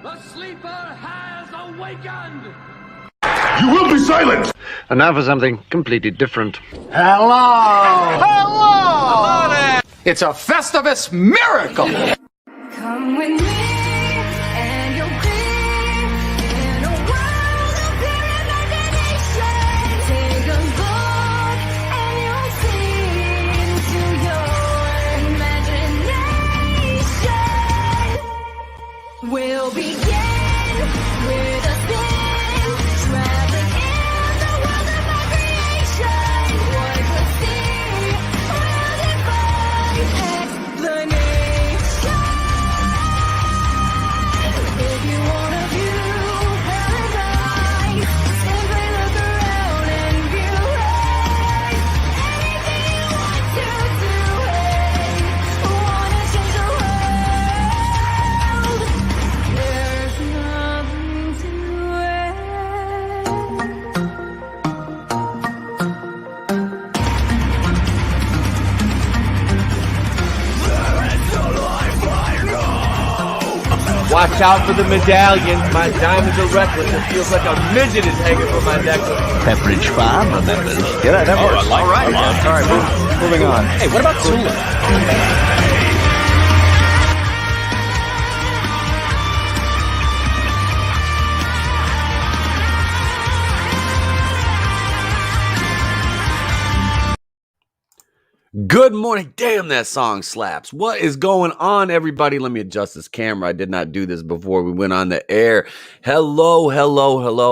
The sleeper has awakened! You will be silent! And now for something completely different. Hello! Hello there! It's a Festivus miracle! Come with me, and you'll be in a world of pure imagination. Take a look, and you'll see into your imagination. We'll begin with a spin, traveling in the world of my creation. What we'll see will defy explanation. If you wanna view paradise, simply look around and view it. Anything you want to do it. Wanna change the world? There's nothing to it. Watch out for the medallions. My diamonds are reckless. It feels like a midget is hanging from my necklace. Pepperidge Farm remembers. Yeah, that works. All right. All right, moving on. Hey, what about Tula? Good morning. Damn, that song slaps. What is going on, everybody? Let me adjust this camera. I did not do this before we went on the air. Hello.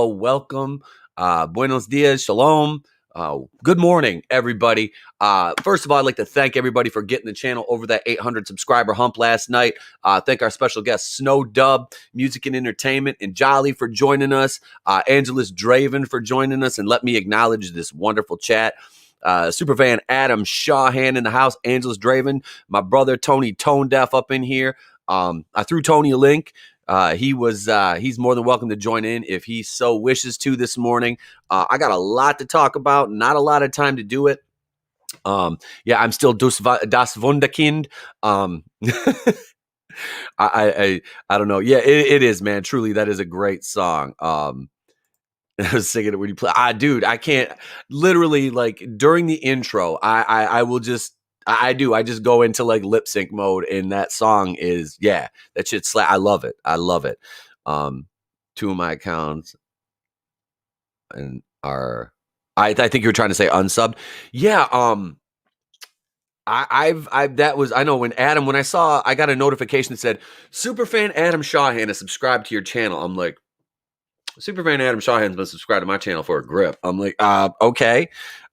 Welcome. Buenos dias. Shalom. Good morning, everybody. First of all, I'd like to thank everybody for getting the channel over that 800 subscriber hump last night. Thank our special guest, Snow Dub, Music and Entertainment, and Jolly for joining us. Angelus Draven for joining us. And let me acknowledge this wonderful chat. Superfan Adam Shawhan in the house, Angelus Draven, my brother Tony ToneDef up in here. I threw Tony a link. He's more than welcome to join in if he so wishes to this morning. I got a lot to talk about, not a lot of time to do it. Yeah, I'm still das Wunderkind. I don't know. Yeah, it is, man. Truly, that is a great song. I was singing it when you play. Dude, I can't literally, like, during the intro, I just go into like lip sync mode, and that song is, yeah, that shit slap. I love it. Two of my accounts and I think you were trying to say unsubbed. Yeah. I know when I got a notification that said Superfan Adam Shawhan has subscribed to your channel. I'm like, Superfan Adam Shawhan's been subscribed to my channel for a grip. I'm like, okay.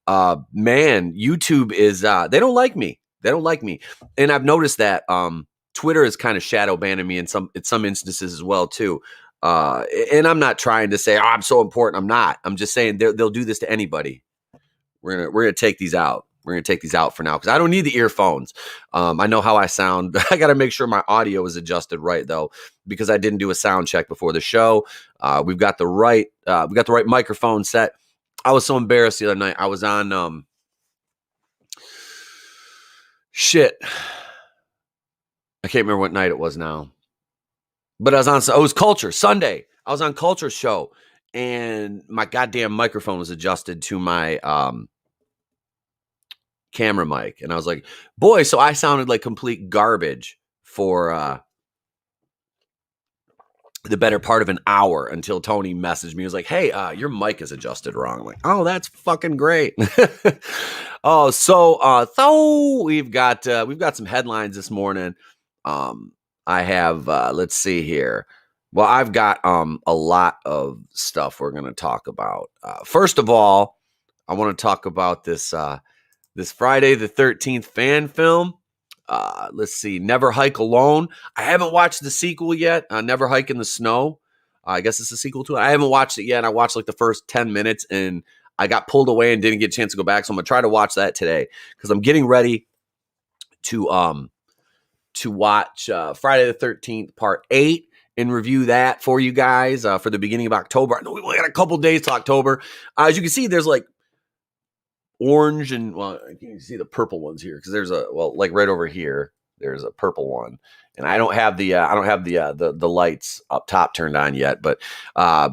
Man, YouTube is, they don't like me. And I've noticed that, Twitter is kind of shadow banning me in some instances as well too. And I'm not trying to say, I'm so important. I'm not. I'm just saying they'll do this to anybody. We're going to take these out. We're going to take these out for now because I don't need the earphones. I know how I sound. I got to make sure my audio is adjusted right, though, because I didn't do a sound check before the show. We've got the right microphone set. I was so embarrassed the other night. I was on shit. I can't remember what night it was now, but it was Culture Sunday. I was on Culture show, and my goddamn microphone was adjusted to my camera mic, and I was like, boy, so I sounded like complete garbage for the better part of an hour until Tony messaged me. He was like, hey, your mic is adjusted wrong. I'm like, oh, that's fucking great. So we've got some headlines this morning. I have let's see here. Well, I've got a lot of stuff we're going to talk about. First of all, I want to talk about this Friday the 13th fan film. Let's see, Never Hike Alone. I haven't watched the sequel yet. Never Hike in the Snow. I guess it's a sequel to it. I haven't watched it yet. I watched like the first 10 minutes and I got pulled away and didn't get a chance to go back. So I'm going to try to watch that today because I'm getting ready to watch Friday the 13th part 8 and review that for you guys for the beginning of October. I know we only got a couple days to October. As you can see, there's like orange and, well, you can see the purple ones here because there's like right over here. There's a purple one, and I don't have the lights up top turned on yet. But I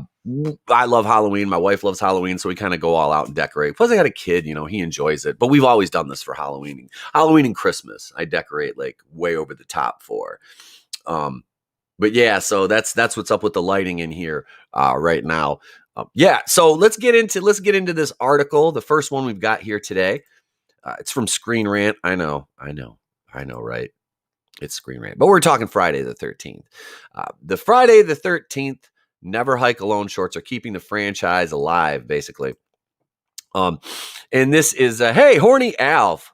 love Halloween. My wife loves Halloween, so we kind of go all out and decorate. Plus, I got a kid, he enjoys it. But we've always done this for Halloween and Christmas. I decorate like way over the top for. But yeah, so that's what's up with the lighting in here right now. Yeah, so let's get into this article. The first one we've got here today. It's from Screen Rant. I know, right? It's Screen Rant, but we're talking Friday the 13th. The Friday the 13th Never Hike Alone shorts are keeping the franchise alive, basically. And this is hey, Horny Alf.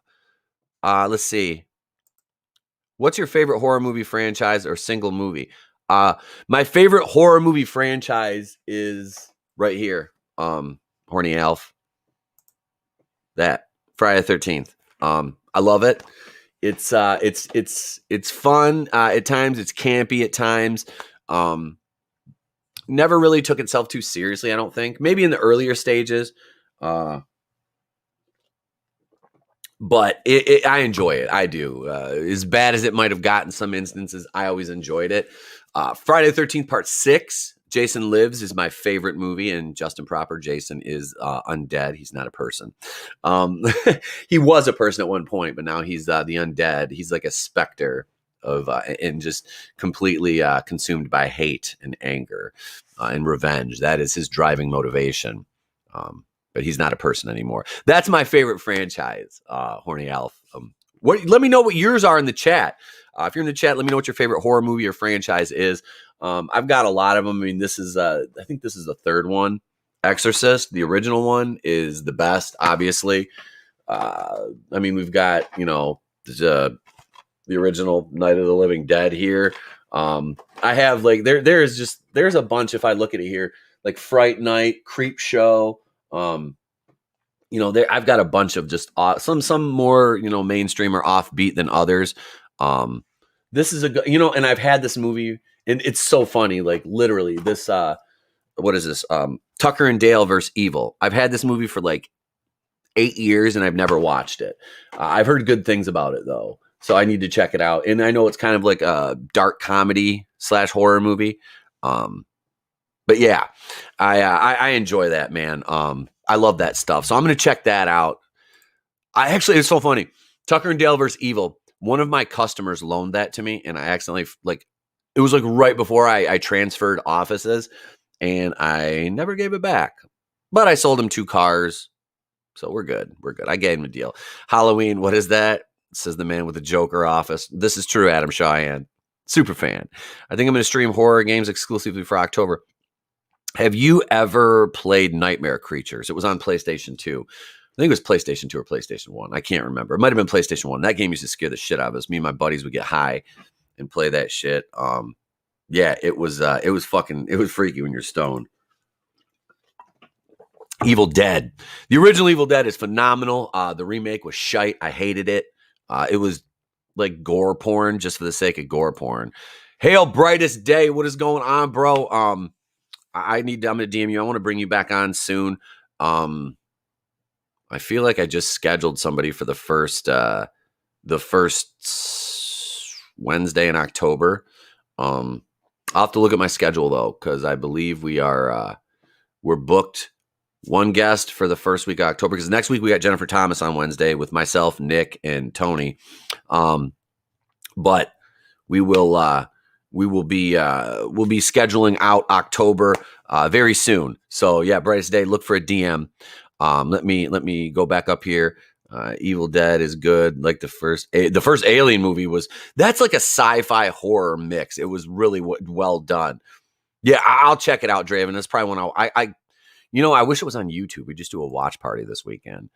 Let's see. What's your favorite horror movie franchise or single movie? My favorite horror movie franchise is right here. Horny Alf. That Friday the 13th. I love it. It's fun at times. It's campy at times. Never really took itself too seriously, I don't think. Maybe in the earlier stages. But I enjoy it. I do. As bad as it might have gotten some instances, I always enjoyed it. Friday the 13th, Part 6, Jason Lives is my favorite movie, and Justin Proper, Jason, is undead. He's not a person. He was a person at one point, but now he's the undead. He's like a specter of and just completely consumed by hate and anger and revenge. That is his driving motivation. But he's not a person anymore. That's my favorite franchise, Horny Alf. Let me know what yours are in the chat. If you're in the chat, let me know what your favorite horror movie or franchise is. I've got a lot of them. I mean, this is I think this is the third one. Exorcist, the original one, is the best, obviously. I mean, we've got, the original Night of the Living Dead here. I have like there's a bunch. If I look at it here, like Fright Night, Creep Show. I've got a bunch of just some more mainstream or offbeat than others. This is and I've had this movie, and it's so funny. Like literally, this what is this? Tucker and Dale versus Evil. I've had this movie for like 8 years, and I've never watched it. I've heard good things about it though, so I need to check it out. And I know it's kind of like a dark comedy / horror movie. But yeah, I enjoy that, man. I love that stuff. So I'm going to check that out. It's so funny. Tucker and Dale versus Evil. One of my customers loaned that to me, and I accidentally, it was like right before I transferred offices, and I never gave it back. But I sold him 2 cars, so we're good. I gave him a deal. Halloween, what is that? Says the man with the Joker office. This is true, Adam Cheyenne. Super fan. I think I'm going to stream horror games exclusively for October. Have you ever played Nightmare Creatures? It was on PlayStation 2. I think it was PlayStation 2 or PlayStation 1. I can't remember. It might have been PlayStation 1. That game used to scare the shit out of us. Me and my buddies would get high and play that shit. Yeah, it was freaky when you're stoned. Evil Dead. The original Evil Dead is phenomenal. The remake was shite. I hated it. It was like gore porn just for the sake of gore porn. Hail Brightest Day. What is going on, bro? I'm going to DM you. I want to bring you back on soon. I feel like I just scheduled somebody for the first Wednesday in October. I'll have to look at my schedule though, because I believe we're booked one guest for the first week of October, because next week we got Jennifer Thomas on Wednesday with myself, Nick, and Tony. But we'll be scheduling out October very soon. So yeah, Brightest Day, look for a DM. Let me go back up here. Evil Dead is good. Like the first Alien movie that's like a sci-fi horror mix. It was really well done. Yeah, I'll check it out, Draven. That's probably one I wish it was on YouTube. We just do a watch party this weekend.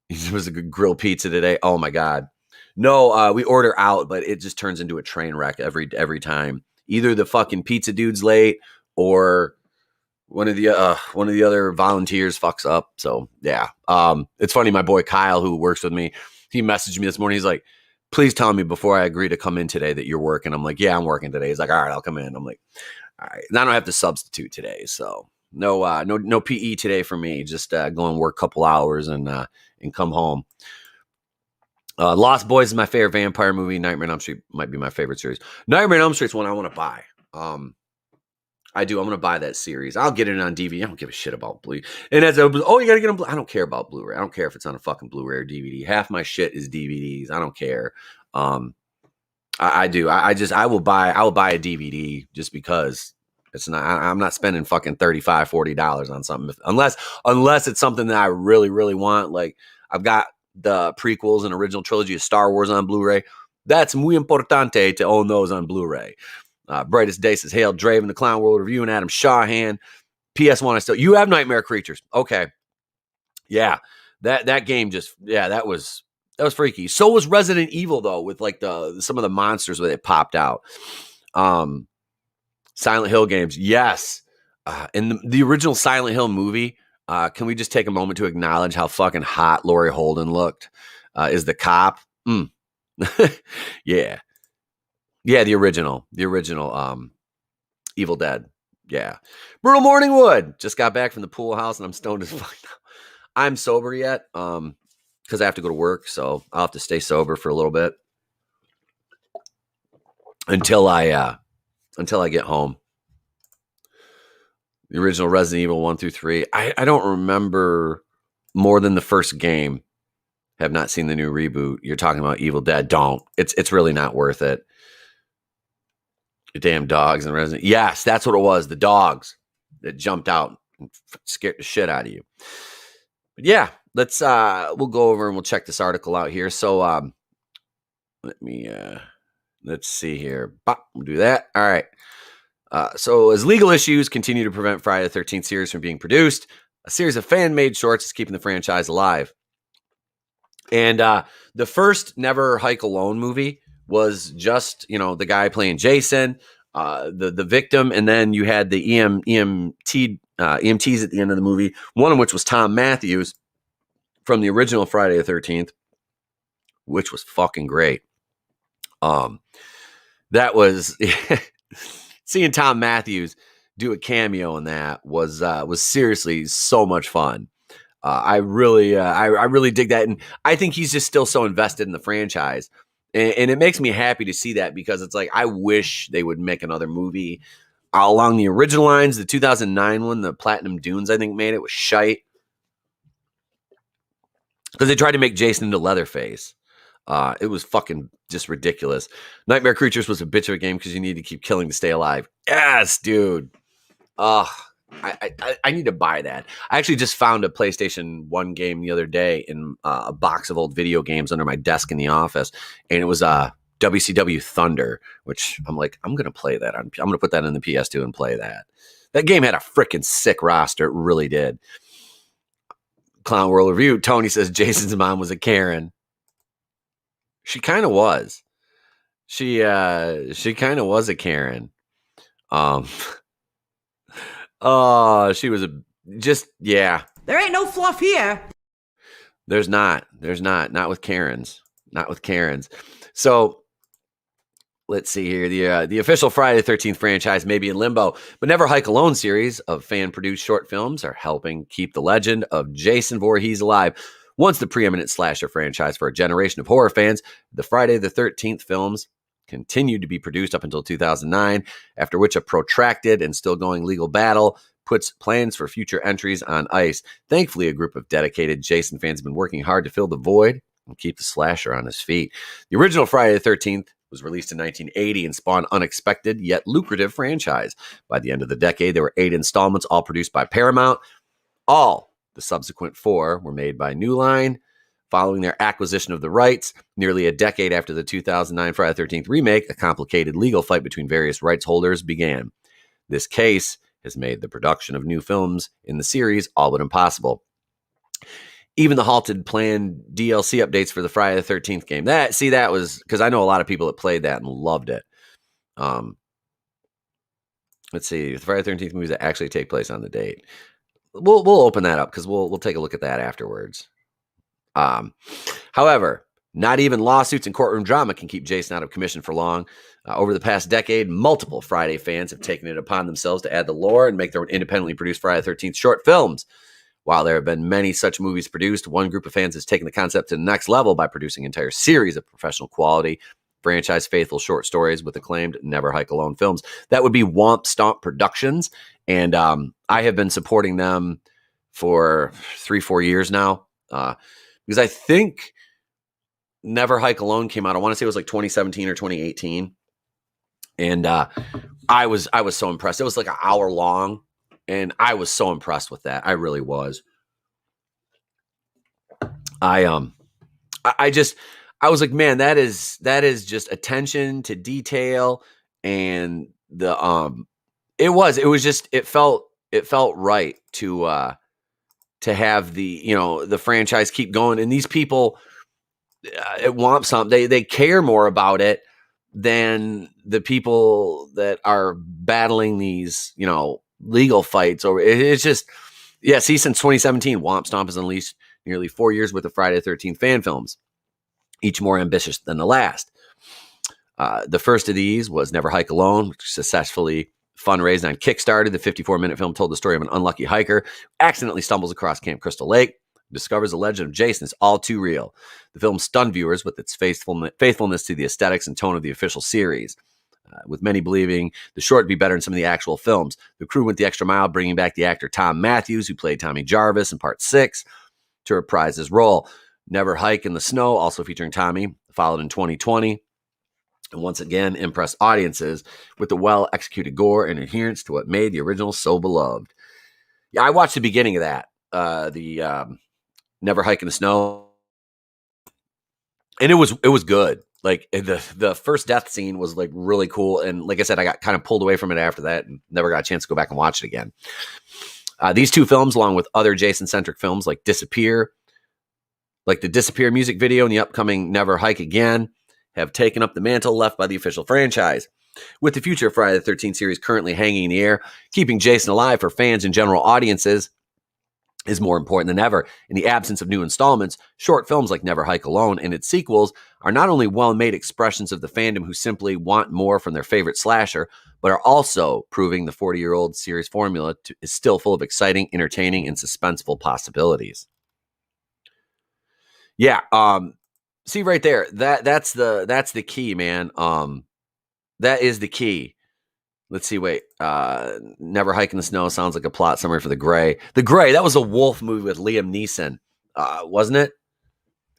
It was a good grilled pizza today. Oh my God. No, we order out, but it just turns into a train wreck every time. Either the fucking pizza dude's late or one of the other volunteers fucks up. So yeah. It's funny. My boy Kyle, who works with me, he messaged me this morning. He's like, please tell me before I agree to come in today that you're working. I'm like, yeah, I'm working today. He's like, all right, I'll come in. I'm like, all right. And I don't have to substitute today. So no PE today for me. Just go and work a couple hours and come home. Lost Boys is my favorite vampire movie. Nightmare on Elm Street might be my favorite series. Nightmare on Elm Street's one I want to buy. I do. I'm going to buy that series. I'll get it on DVD. I don't give a shit about Blu-ray. And you got to get them. I don't care about Blu-ray. I don't care if it's on a fucking Blu-ray or DVD. Half my shit is DVDs. I don't care. I do. I will buy a DVD just because it's not. I'm not spending fucking $35, $40 on something unless it's something that I really, really want. Like I've got the prequels and original trilogy of Star Wars on Blu-ray. That's muy importante to own those on Blu-ray. Brightest Day says, Hail Draven, the Clown World Review, and Adam Shawhan. PS1, you have Nightmare Creatures. Okay. Yeah. That game that was freaky. So was Resident Evil, though, with like some of the monsters where they popped out. Silent Hill games. Yes. In the original Silent Hill movie, can we just take a moment to acknowledge how fucking hot Laurie Holden looked? Is the cop? Yeah. Yeah, the original Evil Dead. Yeah. Brutal Morningwood. Just got back from the pool house and I'm stoned as fuck now. I'm sober yet because I have to go to work, so I'll have to stay sober for a little bit until I get home. The original Resident Evil 1 through 3. I don't remember more than the first game. Have not seen the new reboot. You're talking about Evil Dead. Don't. It's really not worth it. The damn dogs and Resident. Yes, that's what it was. The dogs that jumped out and scared the shit out of you. But yeah, let's we'll go over and we'll check this article out here. So let's see here. We'll do that. All right. So as legal issues continue to prevent Friday the 13th series from being produced, a series of fan-made shorts is keeping the franchise alive. And the first Never Hike Alone movie was just, the guy playing Jason, the victim, and then you had the EMTs at the end of the movie, one of which was Tom Matthews from the original Friday the 13th, which was fucking great. That was seeing Tom Matthews do a cameo in that was seriously so much fun. I really dig that, and I think he's just still so invested in the franchise. And it makes me happy to see that because it's like, I wish they would make another movie along the original lines. The 2009 one, the Platinum Dunes, I think made it, was shite. Because they tried to make Jason into Leatherface. It was fucking just ridiculous. Nightmare Creatures was a bitch of a game because you need to keep killing to stay alive. Yes, dude. I need to buy that. I actually just found a PlayStation 1 game the other day in a box of old video games under my desk in the office, and it was WCW Thunder, which I'm like, I'm going to play that. I'm going to put that in the PS2 and play that. That game had a freaking sick roster. It really did. Clown World Review. Tony says Jason's mom was a Karen. She kind of was. She kind of was a Karen. Oh, she was yeah. There ain't no fluff here. There's not not with Karens, So let's see here. The official Friday the 13th franchise may be in limbo, but Never Hike Alone series of fan-produced short films are helping keep the legend of Jason Voorhees alive. Once the preeminent slasher franchise for a generation of horror fans, the Friday the 13th films continued to be produced up until 2009, after which a protracted and still going legal battle puts plans for future entries on ice. Thankfully, a group of dedicated Jason fans have been working hard to fill the void and keep the slasher on his feet. The original Friday the 13th was released in 1980 and spawned unexpected yet lucrative franchise. By the end of the decade, there were 8 installments, all produced by Paramount. All the subsequent 4 were made by New Line. Following their acquisition of the rights, nearly a decade after the 2009 Friday the 13th remake, a complicated legal fight between various rights holders began. This case has made the production of new films in the series all but impossible. Even the halted planned DLC updates for the Friday the 13th game. That was because I know a lot of people that played that and loved it. Let's see, the Friday the 13th movies that actually take place on the date. We'll open that up because we'll take a look at that afterwards. However, not even lawsuits and courtroom drama can keep Jason out of commission for long. Over the past decade, multiple Friday fans have taken it upon themselves to add the lore and make their own independently produced Friday the 13th short films. While there have been many such movies produced, one group of fans has taken the concept to the next level by producing an entire series of professional quality, franchise faithful short stories with acclaimed Never Hike Alone films. That would be Womp Stomp Productions. And I have been supporting them for 3-4 years now because I think Never Hike Alone came out. I want to say it was like 2017 or 2018. And I was so impressed. It was like an hour long. And I was so impressed with that. I really was. I was like, man, that is just attention to detail, and it felt right to have the franchise keep going, and these people want something. They care more about it than the people that are battling these, legal fights over it. It's just, see, since 2017, Womp Stomp has unleashed nearly 4 years worth of Friday the 13th fan films, each more ambitious than the last. The first of these was Never Hike Alone, which successfully fundraised on Kickstarter. The 54-minute film told the story of an unlucky hiker who accidentally stumbles across Camp Crystal Lake, discovers the legend of Jason is all too real. The film stunned viewers with its faithfulness to the aesthetics and tone of the official series. With many believing the short would be better than some of the actual films. The crew went the extra mile, bringing back the actor Tom Matthews, who played Tommy Jarvis in Part 6, to reprise his role. Never Hike in the Snow, also featuring Tommy, followed in 2020, and once again impressed audiences with the well-executed gore and adherence to what made the original so beloved. Yeah, I watched the beginning of that, the Never Hike in the Snow, and it was good. Like the first death scene was like really cool, and like I said, I got kind of pulled away from it after that, and never got a chance to go back and watch it again. These two films, along with other Jason-centric films like Disappear, like the Disappear music video and the upcoming Never Hike Again, have taken up the mantle left by the official franchise. With the future of Friday the 13th series currently hanging in the air, keeping Jason alive for fans and general audiences is more important than ever. In the absence of new installments, short films like Never Hike Alone and its sequels are not only well-made expressions of the fandom who simply want more from their favorite slasher, but are also proving the 40-year-old series formula is still full of exciting, entertaining, and suspenseful possibilities. Yeah, see right there, that's the key, man. That is the key. Let's see, wait. Never Hike in the Snow sounds like a plot summary for The Grey. The Grey, that was a wolf movie with Liam Neeson, wasn't it?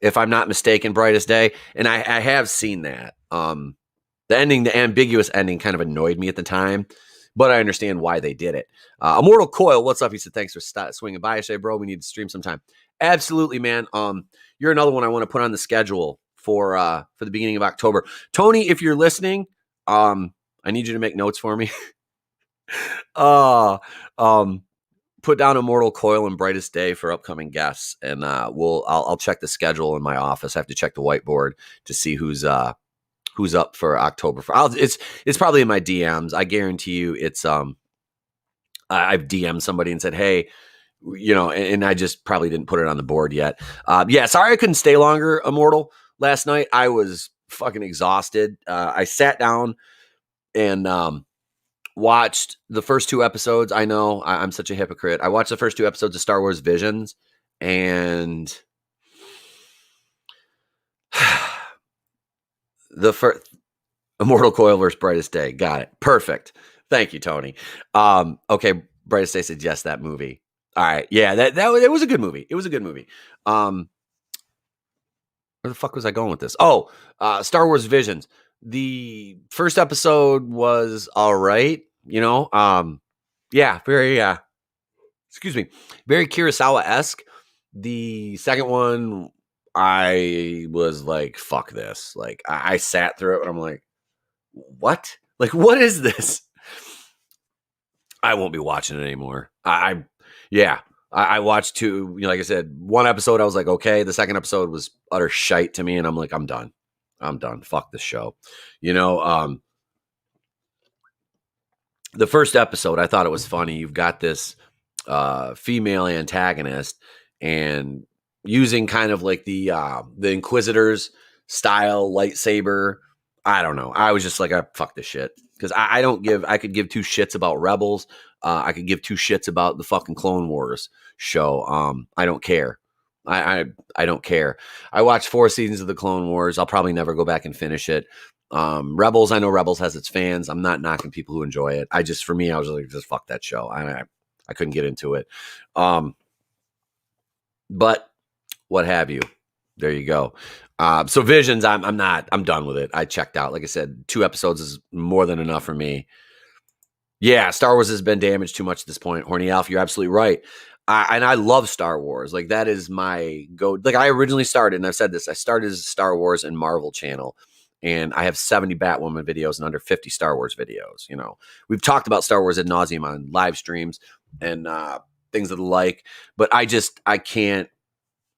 If I'm not mistaken, Brightest Day. And I have seen that. The ambiguous ending kind of annoyed me at the time, but I understand why they did it. Immortal Coil, what's up? He said, thanks for swinging by, Shay, bro. We need to stream sometime. Absolutely, man. You're another one I want to put on the schedule for the beginning of October. Tony, if you're listening, I need you to make notes for me. Put down Immortal Coil and Brightest Day for upcoming guests, and I'll check the schedule in my office. I have to check the whiteboard to see who's up for October. It's probably in my DMs. I guarantee you, it's I've DM'd somebody and said, hey, and I just probably didn't put it on the board yet. Sorry I couldn't stay longer, Immortal. Last night I was fucking exhausted. I sat down and watched the first 2 episodes. I know I'm such a hypocrite. I watched the first 2 episodes of Star Wars Visions, and the first Immortal Coil versus Brightest Day. Got it. Perfect. Thank you, Tony. Okay, Brightest Day said yes, that movie. All right, yeah, that it was a good movie. It was a good movie. Where the fuck was I going with this? Oh, Star Wars Visions. The first episode was all right, very very Kurosawa-esque. The second one, I was like, fuck this. Like, I sat through it and I'm like, what? Like, what is this? I won't be watching it anymore. I watched 2, like I said, 1 episode, I was like, okay. The second episode was utter shite to me, and I'm like, I'm done. Fuck this show. The first episode, I thought it was funny. You've got this female antagonist, and using kind of like the Inquisitors style lightsaber I don't know. I was just like, fuck this shit. Because I could give two shits about Rebels. I could give two shits about the fucking Clone Wars show. I don't care. I don't care. I watched 4 seasons of the Clone Wars. I'll probably never go back and finish it. Rebels, I know Rebels has its fans. I'm not knocking people who enjoy it. For me, I was like, just fuck that show. I couldn't get into it. But what have you? There you go. So Visions, I'm done with it. I checked out. Like I said, 2 episodes is more than enough for me. Yeah, Star Wars has been damaged too much at this point. Horny Alf, you're absolutely right. I love Star Wars. Like, that is my go. Like, I originally started, and I've said this, I started as a Star Wars and Marvel channel, and I have 70 Batwoman videos and under 50 Star Wars videos. You know, we've talked about Star Wars ad nauseum on live streams and things of the like, but I can't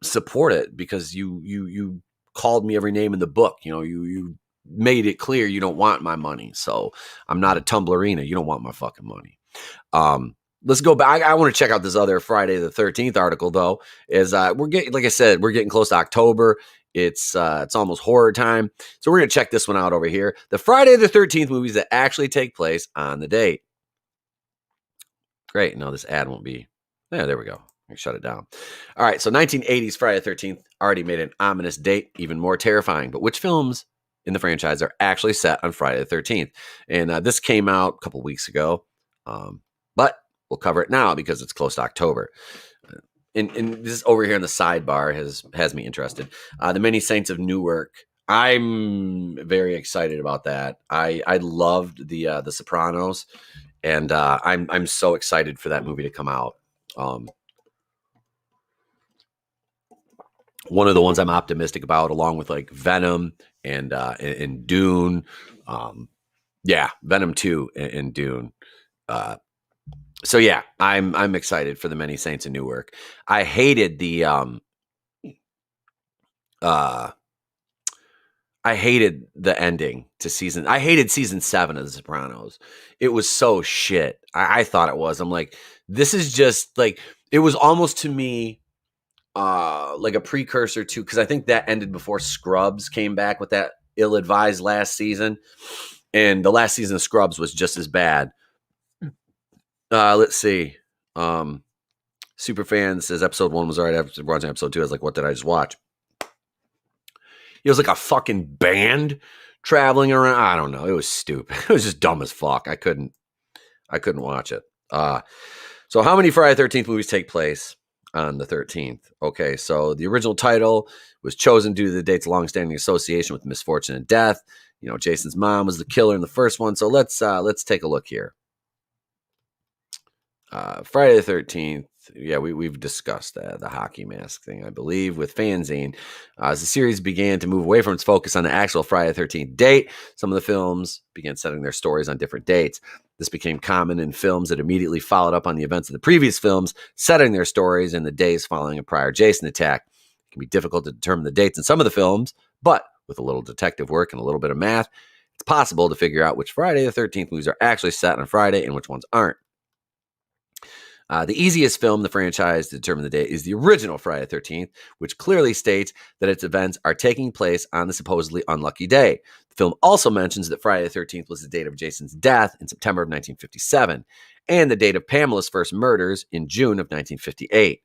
support it because you called me every name in the book. You know, you made it clear you don't want my money. So I'm not a Tumblerina. You don't want my fucking money. Let's go back. I want to check out this other Friday the 13th article, though. Is we're getting close to October. It's almost horror time. So we're going to check this one out over here. The Friday the 13th movies that actually take place on the date. Great. No, this ad won't be. Yeah, there we go. Shut it down. All right. So 1980s Friday the 13th already made an ominous date even more terrifying. But which films in the franchise are actually set on Friday the 13th? And this came out a couple weeks ago. But we'll cover it now because it's close to October. And this over here in the sidebar has me interested. The Many Saints of Newark. I'm very excited about that. I loved the Sopranos, and I'm so excited for that movie to come out. One of the ones I'm optimistic about, along with like Venom and Dune. Venom 2 and Dune. So yeah, I'm excited for the Many Saints of Newark. I hated the ending to season. I hated season 7 of The Sopranos. It was so shit. I thought it was. I'm like, this is just like, it was almost to me like a precursor to, because I think that ended before Scrubs came back with that ill-advised last season, and the last season of Scrubs was just as bad. Let's see. Superfan says episode 1 was all right. After watching episode 2, I was like, what did I just watch? It was like a fucking band traveling around. I don't know. It was stupid. It was just dumb as fuck. I couldn't watch it. So how many Friday the 13th movies take place on the 13th? Okay, so the original title was chosen due to the date's long-standing association with misfortune and death. You know, Jason's mom was the killer in the first one. So let's take a look here. Friday the 13th. Yeah, we've discussed the hockey mask thing, I believe, with Fanzine. As the series began to move away from its focus on the actual Friday the 13th date, some of the films began setting their stories on different dates. This became common in films that immediately followed up on the events of the previous films, setting their stories in the days following a prior Jason attack. It can be difficult to determine the dates in some of the films, but with a little detective work and a little bit of math, it's possible to figure out which Friday the 13th movies are actually set on Friday and which ones aren't. The easiest film in the franchise to determine the date is the original Friday the 13th, which clearly states that its events are taking place on the supposedly unlucky day. The film also mentions that Friday the 13th was the date of Jason's death in September of 1957, and the date of Pamela's first murders in June of 1958.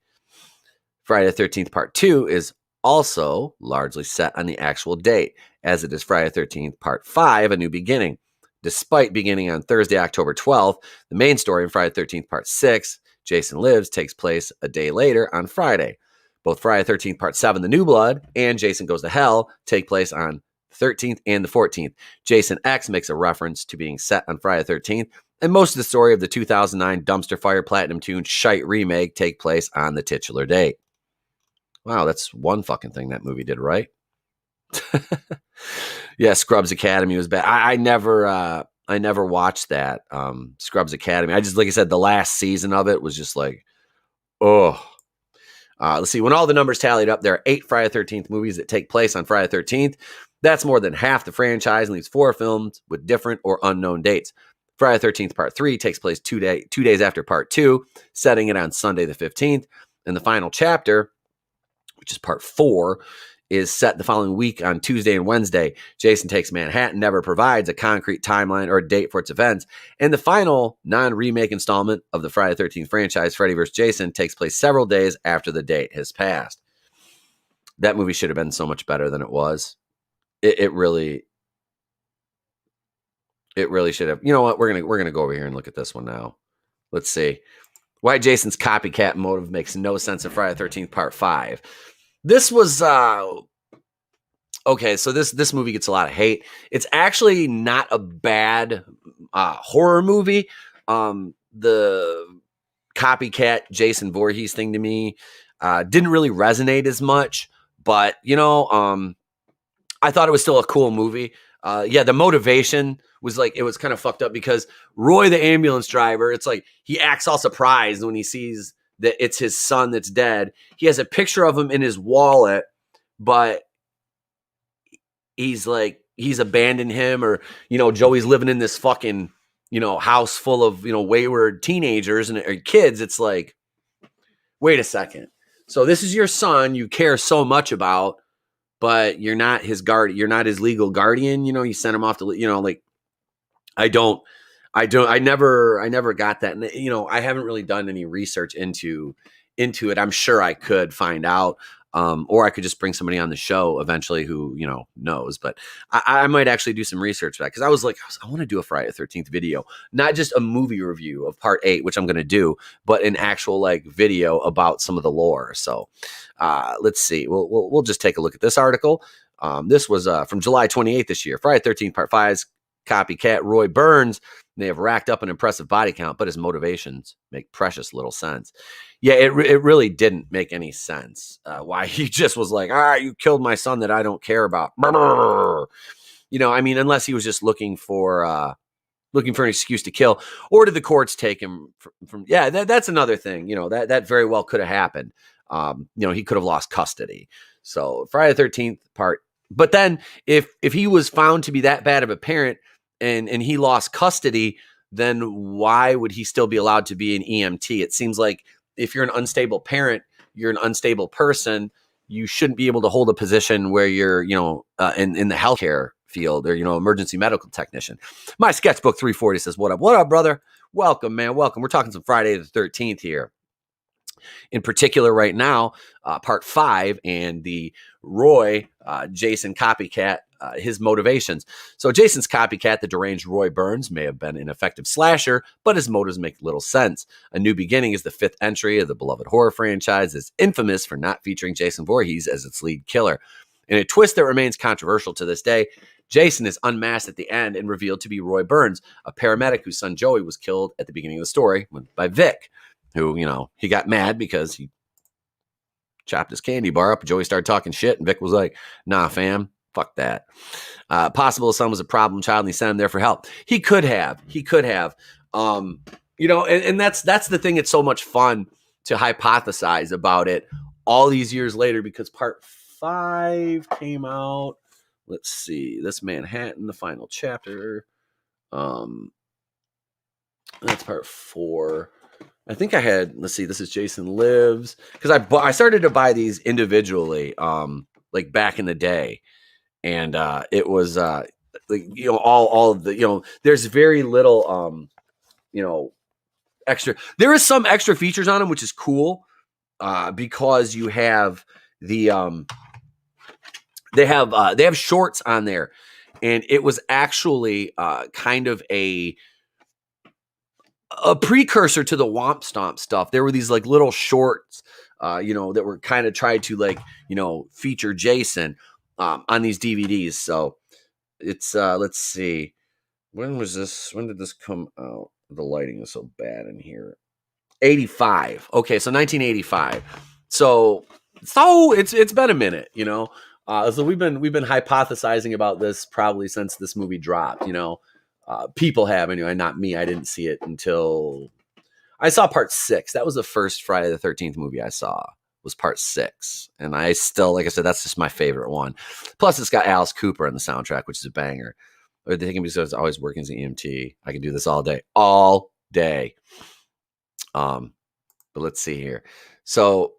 Friday the 13th Part 2 is also largely set on the actual date, as it is Friday the 13th Part 5, A New Beginning. Despite beginning on Thursday, October 12th, the main story in Friday the 13th Part 6, Jason Lives, takes place a day later on Friday. Both Friday the 13th Part 7, The New Blood, and Jason Goes to Hell take place on the 13th and the 14th. Jason X makes a reference to being set on Friday the 13th, and most of the story of the 2009 dumpster fire platinum tune Shite remake take place on the titular date. Wow, that's one fucking thing that movie did right. Yeah, Scrubs Academy was bad. I never watched that. Scrubs Academy. I just, like I said, the last season of it was just like, oh. Let's see. When all the numbers tallied up, there are 8 Friday the 13th movies that take place on Friday the 13th. That's more than half the franchise and leaves 4 films with different or unknown dates. Friday the 13th Part 3 takes place 2 days after Part 2, setting it on Sunday the 15th. And the final chapter, which is Part 4, is set the following week on Tuesday and Wednesday. Jason Takes Manhattan never provides a concrete timeline or a date for its events. And the final non-remake installment of the Friday the 13th franchise, Freddy vs. Jason, takes place several days after the date has passed. That movie should have been so much better than it was. It really should have. You know what? We're gonna go over here and look at this one now. Let's see. Why Jason's copycat motive makes no sense in Friday the 13th Part 5. This was okay, so this movie gets a lot of hate. It's actually not a bad horror movie. The copycat Jason Voorhees thing to me didn't really resonate as much, but I thought it was still a cool movie. The motivation was like, it was kind of fucked up because Roy, the ambulance driver, it's like he acts all surprised when he sees that it's his son that's dead. He has a picture of him in his wallet, but he's abandoned him, or, Joey's living in this fucking, house full of, wayward teenagers and kids. It's like, wait a second. So this is your son you care so much about, but you're not his guardian. You're not his legal guardian. You sent him off to, I never got that. And, I haven't really done any research into it. I'm sure I could find out, or I could just bring somebody on the show eventually who, knows, but I might actually do some research for that. Cause I was like, I want to do a Friday the 13th video, not just a movie review of Part 8, which I'm going to do, but an actual video about some of the lore. So, let's see. We'll just take a look at this article. This was from July 28th this year. Friday 13th Part 5's copycat Roy Burns may have racked up an impressive body count, but his motivations make precious little sense. Yeah, it really didn't make any sense. Why he just was like, you killed my son that I don't care about. Unless he was just looking for an excuse to kill, or did the courts take him from that's another thing. That very well could have happened. He could have lost custody. So Friday the 13th Part. But then if he was found to be that bad of a parent and he lost custody, then why would he still be allowed to be an EMT? It seems like if you're an unstable parent, you're an unstable person, you shouldn't be able to hold a position where you're, in the healthcare field or, emergency medical technician. My sketchbook 340 says, what up, brother? Welcome, man. Welcome. We're talking some Friday the 13th here. In particular right now, Part 5 and the Roy Jason copycat, his motivations. So Jason's copycat, the deranged Roy Burns, may have been an effective slasher, but his motives make little sense. A New Beginning is the 5th entry of the beloved horror franchise that's infamous for not featuring Jason Voorhees as its lead killer. In a twist that remains controversial to this day, Jason is unmasked at the end and revealed to be Roy Burns, a paramedic whose son Joey was killed at the beginning of the story by Vic, who, he got mad because he chopped his candy bar up. Joey started talking shit, and Vic was like, nah, fam, fuck that. Possible his son was a problem child, and he sent him there for help. He could have. And that's the thing. It's so much fun to hypothesize about it all these years later, because Part 5 came out. Let's see. This Manhattan, the final chapter. That's Part 4. I think I had, let's see, this is Jason Lives, because I started to buy these individually, like back in the day, and it was all of the, there's very little extra. There is some extra features on them, which is cool, because you have the they have shorts on there, and it was actually kind of a precursor to the Womp Stomp stuff. There were these like little shorts, that were kind of tried to feature Jason on these DVDs. So it's let's see, when did this come out? The lighting is so bad in here. 85. Okay, so 1985. So it's been a minute, so we've been hypothesizing about this probably since this movie dropped, people have anyway, not me. I didn't see it until I saw Part 6. That was the first Friday the 13th movie I saw, was Part 6. And I still, like I said, that's just my favorite one. Plus it's got Alice Cooper on the soundtrack, which is a banger. Or they think because I was always working as an EMT, I could do this all day. But let's see here. So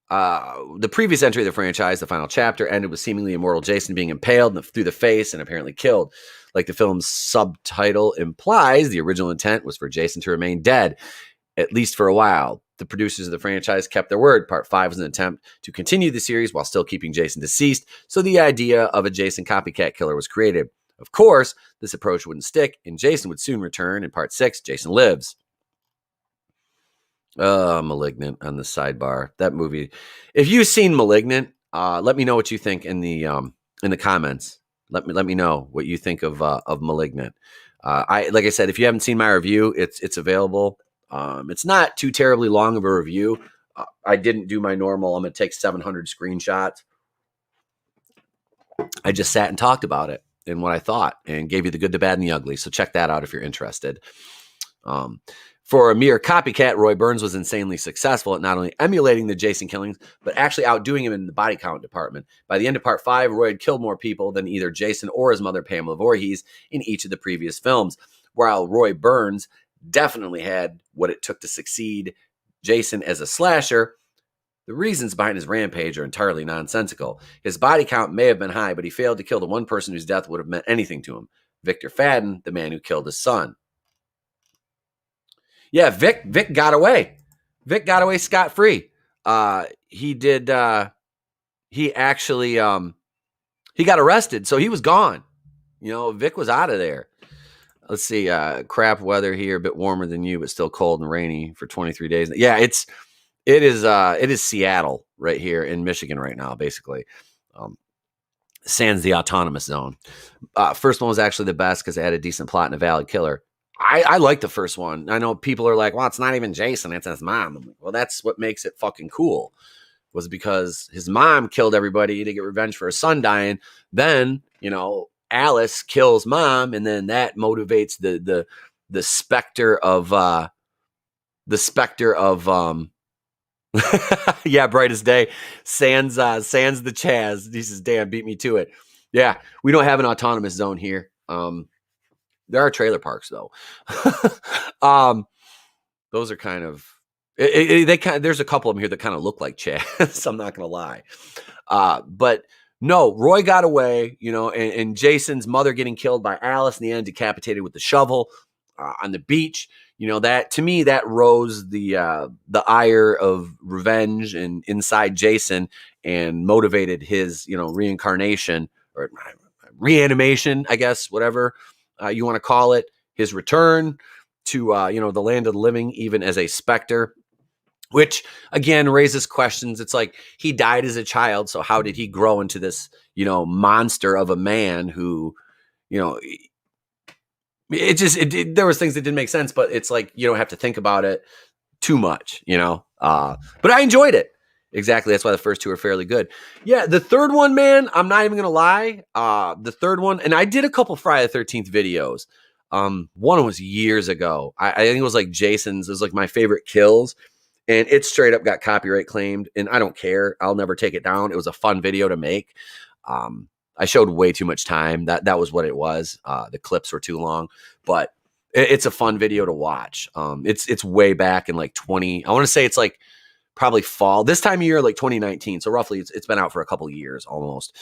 The previous entry of the franchise, the final chapter, ended with seemingly immortal Jason being impaled through the face and apparently killed. Like the film's subtitle implies, the original intent was for Jason to remain dead, at least for a while. The producers of the franchise kept their word. Part 5 was an attempt to continue the series while still keeping Jason deceased, so the idea of a Jason copycat killer was created. Of course, this approach wouldn't stick, and Jason would soon return. In Part 6, Jason Lives. Malignant on the sidebar. That movie. If you've seen Malignant, let me know what you think in the comments. Let me know what you think of Malignant. Like I said, if you haven't seen my review, it's available. It's not too terribly long of a review. I didn't do my normal. I'm going to take 700 screenshots. I just sat and talked about it and what I thought and gave you the good, the bad, and the ugly. So check that out if you're interested. For a mere copycat, Roy Burns was insanely successful at not only emulating the Jason killings, but actually outdoing him in the body count department. By the end of Part 5, Roy had killed more people than either Jason or his mother, Pamela Voorhees, in each of the previous films. While Roy Burns definitely had what it took to succeed Jason as a slasher, the reasons behind his rampage are entirely nonsensical. His body count may have been high, but he failed to kill the one person whose death would have meant anything to him. Victor Fadden, the man who killed his son. Yeah, Vic got away. Vic got away scot-free. He did. He actually he got arrested, so he was gone. You know, Vic was out of there. Let's see. Crap weather here, a bit warmer than you, but still cold and rainy for 23 days. Yeah, it is Seattle right here in Michigan right now, basically. Sans the autonomous zone. First one was actually the best because it had a decent plot and a valid killer. I like the first one. I know people are like, well, it's not even Jason, it's his mom. I'm like, well, that's what makes it fucking cool. Was because his mom killed everybody to get revenge for her son dying. Then, you know, Alice kills mom, and then that motivates the specter of yeah, brightest day. Sans the Chaz. He says, damn, beat me to it. Yeah, we don't have an autonomous zone here. There are trailer parks though. Those are kind of there's a couple of them here that kind of look like Chaz. I'm not gonna lie. But no, Roy got away, you know, and Jason's mother getting killed by Alice in the end, decapitated with the shovel on the beach. You know, that to me, that rose the ire of revenge and inside Jason and motivated his, you know, reincarnation or reanimation, I guess, whatever you want to call it, his return to, you know, the land of the living, even as a specter, which again raises questions. It's like he died as a child. So how did he grow into this, you know, monster of a man who, you know, there was things that didn't make sense, but it's like, you don't have to think about it too much, you know? But I enjoyed it. Exactly. That's why the first two are fairly good. Yeah. The third one, man, I'm not even going to lie. The third one, and I did a couple Friday the 13th videos. One was years ago. I think it was like Jason's. It was like my favorite kills. And it straight up got copyright claimed. And I don't care. I'll never take it down. It was a fun video to make. I showed way too much time. That was what it was. The clips were too long. But it's a fun video to watch. It's way back in like I want to say it's like probably fall this time of year, like 2019. So roughly it's been out for a couple of years almost.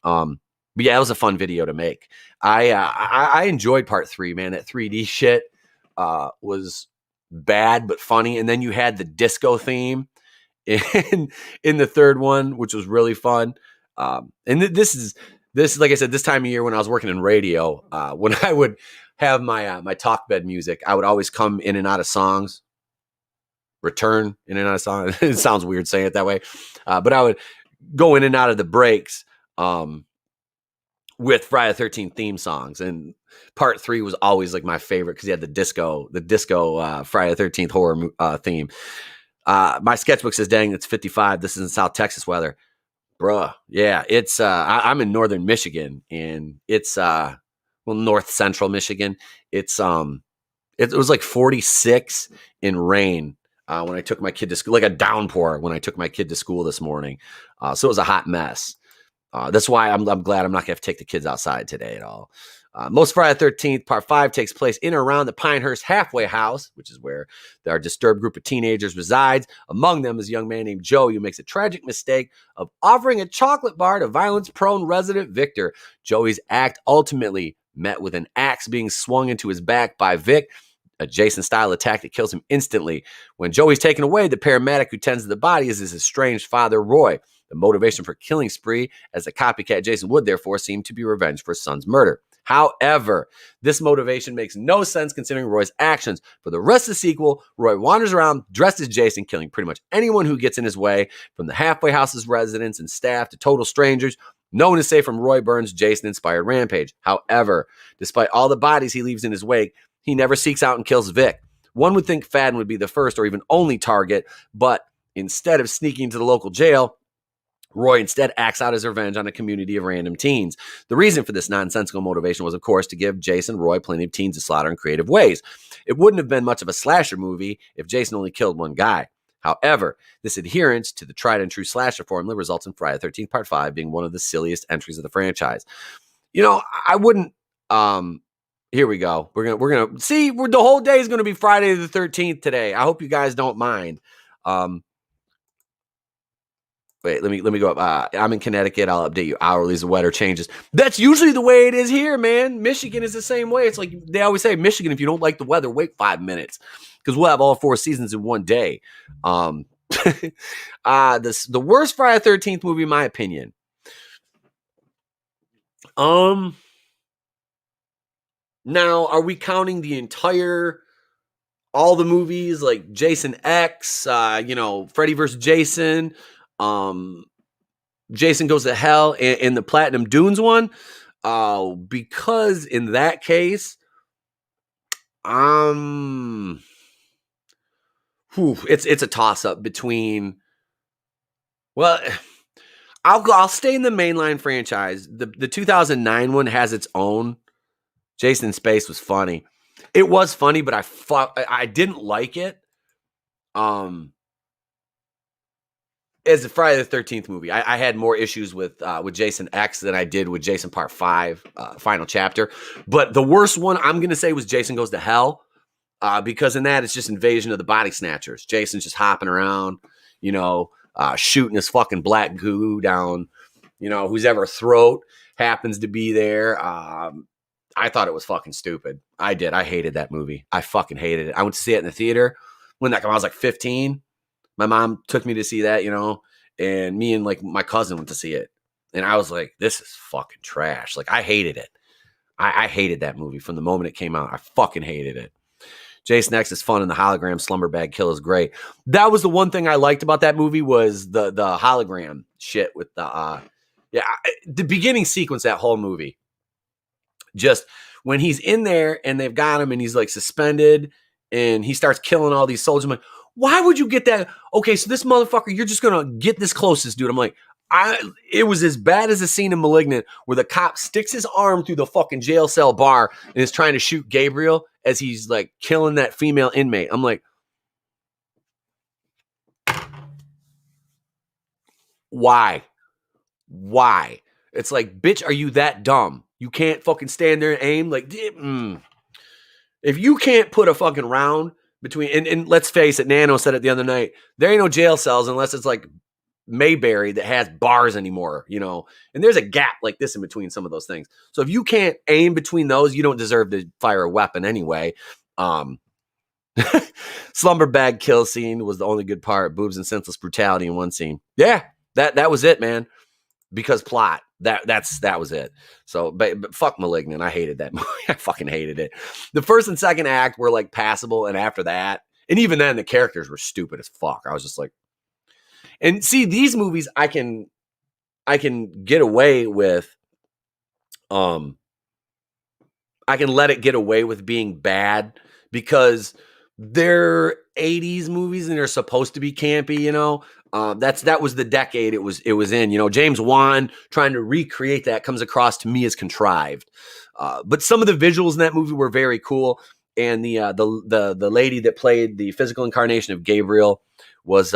But yeah, it was a fun video to make. I enjoyed part 3, man. That 3D shit was bad, but funny. And then you had the disco theme in the third one, which was really fun. And this, like I said, this time of year when I was working in radio, when I would have my talk bed music, I would always come in and out of songs. Return in and out of songs. It sounds weird saying it that way. But I would go in and out of the breaks with Friday the 13th theme songs. And part 3 was always like my favorite because he had the disco Friday the 13th horror theme. My sketchbook says, dang, it's 55. This is in South Texas weather. Bruh. Yeah, it's I'm in northern Michigan, and it's north central Michigan. It was like 46 in rain when I took my kid to school, like a downpour when I took my kid to school this morning. So it was a hot mess. That's why I'm glad I'm not gonna have to take the kids outside today at all. Most Friday the 13th, Part 5 takes place in or around the Pinehurst halfway house, which is where our disturbed group of teenagers resides. Among them is a young man named Joey who makes a tragic mistake of offering a chocolate bar to violence-prone resident Victor. Joey's act ultimately met with an axe being swung into his back by Vic, a Jason-style attack that kills him instantly. When Joey's taken away, the paramedic who tends to the body is his estranged father, Roy. The motivation for killing spree, as the copycat Jason would therefore seem to be revenge for his son's murder. However, this motivation makes no sense considering Roy's actions. For the rest of the sequel, Roy wanders around dressed as Jason, killing pretty much anyone who gets in his way, from the halfway house's residents and staff to total strangers. No one is safe from Roy Burns' Jason-inspired rampage. However, despite all the bodies he leaves in his wake, he never seeks out and kills Vic. One would think Fadden would be the first or even only target, but instead of sneaking to the local jail, Roy instead acts out his revenge on a community of random teens. The reason for this nonsensical motivation was, of course, to give Jason Roy plenty of teens to slaughter in creative ways. It wouldn't have been much of a slasher movie if Jason only killed one guy. However, this adherence to the tried and true slasher formula results in Friday the 13th Part 5 being one of the silliest entries of the franchise. You know, I wouldn't... Here we go. We're gonna see. The whole day is gonna be Friday the 13th today. I hope you guys don't mind. Wait, let me go up. I'm in Connecticut. I'll update you hourly as the weather changes. That's usually the way it is here, man. Michigan is the same way. It's like they always say, Michigan, if you don't like the weather, wait 5 minutes because we'll have all 4 seasons in one day. The worst Friday the 13th movie, in my opinion. Now, are we counting the entire, all the movies like Jason X, Freddy vs. Jason, Jason Goes to Hell, and the Platinum Dunes one? Because in that case, it's a toss-up between, well, I'll stay in the mainline franchise. The 2009 one has its own. Jason in Space was funny. It was funny, but I didn't like it. As a Friday the 13th movie, I had more issues with Jason X than I did with Jason Part 5, Final Chapter. But the worst one I'm going to say was Jason Goes to Hell, because in that it's just invasion of the body snatchers. Jason's just hopping around, shooting his fucking black goo down, whose ever throat happens to be there. I thought it was fucking stupid. I did. I hated that movie. I fucking hated it. I went to see it in the theater when that came out. I was like 15. My mom took me to see that, and me and like my cousin went to see it. And I was like, this is fucking trash. Like, I hated it. I hated that movie from the moment it came out. I fucking hated it. Jason X is fun and the hologram slumber bag kill is great. That was the one thing I liked about that movie was the hologram shit with the beginning sequence, that whole movie. Just when he's in there and they've got him and he's like suspended and he starts killing all these soldiers. I'm like, why would you get that? Okay, so this motherfucker, you're just going to get this closest, dude. I'm like, it was as bad as a scene in Malignant where the cop sticks his arm through the fucking jail cell bar and is trying to shoot Gabriel as he's like killing that female inmate. I'm like, why? It's like, bitch, are you that dumb? You can't fucking stand there and aim? Like, if you can't put a fucking round between, and let's face it, Nano said it the other night, there ain't no jail cells unless it's like Mayberry that has bars anymore, and there's a gap like this in between some of those things. So if you can't aim between those, you don't deserve to fire a weapon anyway. Slumber bag kill scene was the only good part. Boobs and senseless brutality in one scene. Yeah, that was it, man. Because plot. That was it. So, but fuck Malignant. I hated that movie. I fucking hated it. The first and second act were like passable, and after that, and even then, the characters were stupid as fuck. I was just like, and see, these movies, I can get away with, I can let it get away with being bad because they're 80s movies and they're supposed to be campy, that was the decade it was in. James Wan trying to recreate that comes across to me as contrived. But some of the visuals in that movie were very cool. And the lady that played the physical incarnation of Gabriel was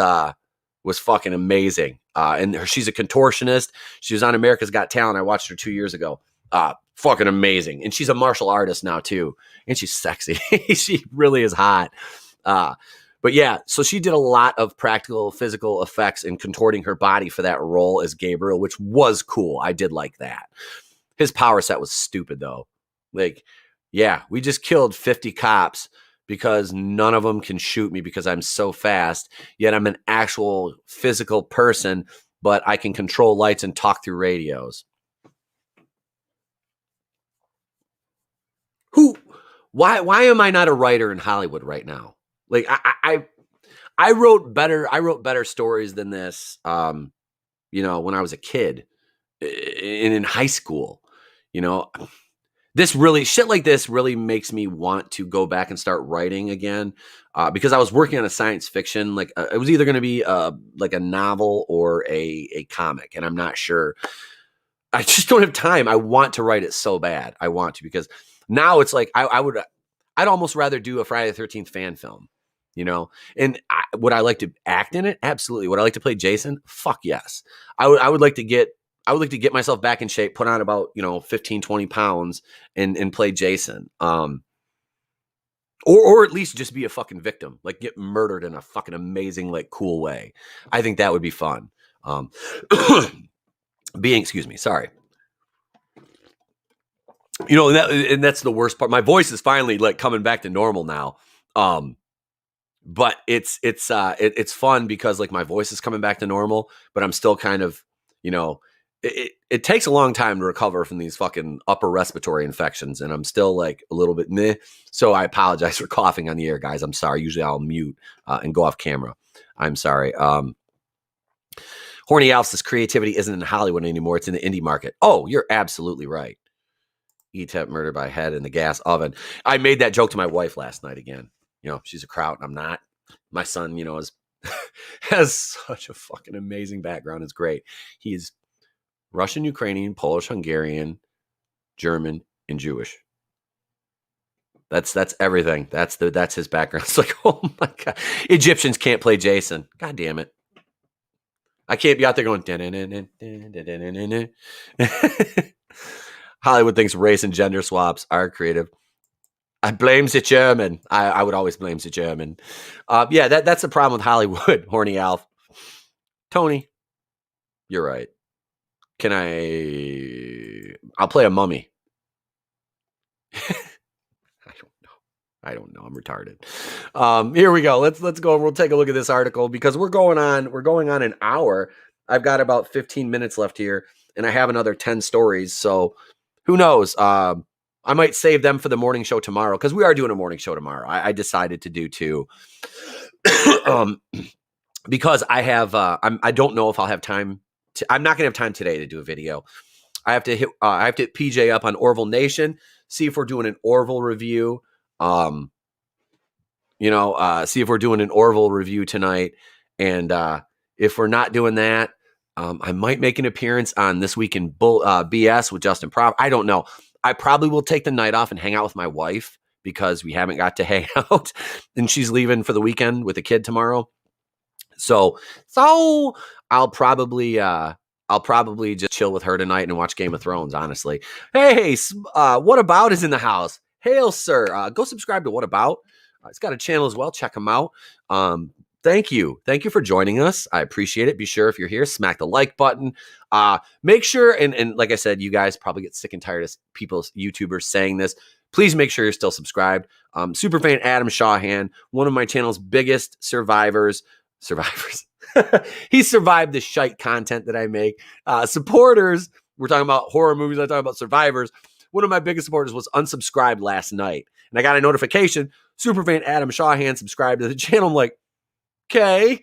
fucking amazing. And she's a contortionist. She was on America's Got Talent. I watched her 2 years ago. fucking amazing. And she's a martial artist now too. And she's sexy. She really is hot. But yeah, so she did a lot of practical physical effects and contorting her body for that role as Gabriel, which was cool. I did like that. His power set was stupid though. Like, yeah, we just killed 50 cops because none of them can shoot me because I'm so fast. Yet I'm an actual physical person, but I can control lights and talk through radios. Why am I not a writer in Hollywood right now? Like I wrote better stories than this, when I was a kid and in high school, shit like this really makes me want to go back and start writing again. Because I was working on a science fiction, it was either going to be like a novel or a comic. And I'm not sure. I just don't have time. I want to write it so bad. I want to, because now it's like, I'd almost rather do a Friday the 13th fan film, and would I like to act in it? Absolutely. Would I like to play Jason? Fuck yes. I would like to get myself back in shape, put on about, 15, 20 pounds and play Jason. Or at least just be a fucking victim, like get murdered in a fucking amazing, cool way. I think that would be fun. Excuse me, sorry. And that's the worst part. My voice is finally coming back to normal now. But it's fun because my voice is coming back to normal, but I'm still kind of, it takes a long time to recover from these fucking upper respiratory infections. And I'm still a little bit meh. So I apologize for coughing on the air, guys. I'm sorry. Usually I'll mute and go off camera. I'm sorry. Horny Alf says creativity isn't in Hollywood anymore. It's in the indie market. Oh, you're absolutely right. E-Tep murdered by head in the gas oven. I made that joke to my wife last night again. She's a kraut and I'm not. My son, is has such a fucking amazing background. It's great. He's Russian, Ukrainian, Polish, Hungarian, German, and Jewish. That's everything. That's his background. It's oh my God. Egyptians can't play Jason. God damn it. I can't be out there going Hollywood thinks race and gender swaps are creative. I blame the German. I would always blame the German. Yeah, that's the problem with Hollywood, Horny Alf. Tony, you're right. I'll play a mummy. I don't know. I'm retarded. Here we go. Let's go. We'll take a look at this article because we're going on an hour. I've got about 15 minutes left here and I have another 10 stories. So who knows? I might save them for the morning show tomorrow because we are doing a morning show tomorrow. I decided to do two because I have, I don't know if I'll have time. I'm not going to have time today to do a video. I have to hit PJ up on Orville Nation, see if we're doing an Orville review. See if we're doing an Orville review tonight. And if we're not doing that, I might make an appearance on This Week in BS with Justin Prop. I don't know. I probably will take the night off and hang out with my wife because we haven't got to hang out and she's leaving for the weekend with a kid tomorrow. So I'll probably just chill with her tonight and watch Game of Thrones, honestly. Hey, What About is in the house. Hail, sir. Go subscribe to What About. It's got a channel as well. Check him out. Thank you. Thank you for joining us. I appreciate it. Be sure if you're here, smack the like button. Make sure, and like I said, you guys probably get sick and tired of YouTubers saying this. Please make sure you're still subscribed. Superfan Adam Shawhan, one of my channel's biggest survivors. He survived the shite content that I make. Supporters, we're talking about horror movies. I'm talking about survivors. One of my biggest supporters was unsubscribed last night. And I got a notification. Superfan Adam Shawhan subscribed to the channel. I'm like, okay.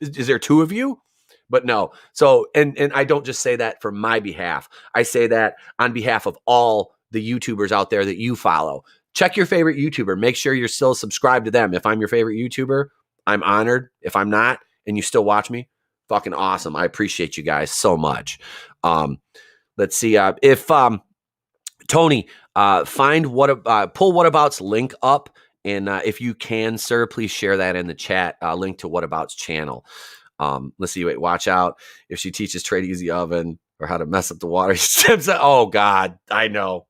Is there two of you? But no. So, and I don't just say that for my behalf. I say that on behalf of all the YouTubers out there that you follow. Check your favorite YouTuber. Make sure you're still subscribed to them. If I'm your favorite YouTuber, I'm honored. If I'm not, and you still watch me, fucking awesome. I appreciate you guys so much. Let's see. If Tony, pull What About's link up. And if you can, sir, please share that in the chat. Link to What About's channel. Let's see. Wait, watch out. If she teaches trade easy oven, or how to mess up the water systems. Oh God, I know.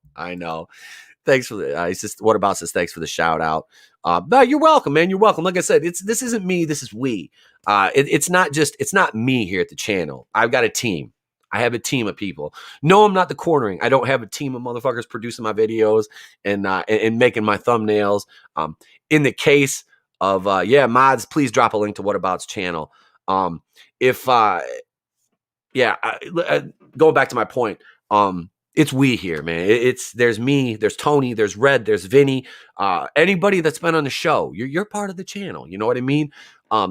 Thanks for the. It's just what about says thanks for the shout out. No, you're welcome, man. You're welcome. Like I said, this isn't me. This is we. It's not me here at the channel. I've got a team. I have a team of people. No, I'm not the cornering. I don't have a team of motherfuckers producing my videos and making my thumbnails. In the case of mods, please drop a link to What About's channel. Going back to my point. It's we here, man. There's me, there's Tony, there's Red, there's Vinny. Anybody that's been on the show, you're part of the channel. You know what I mean?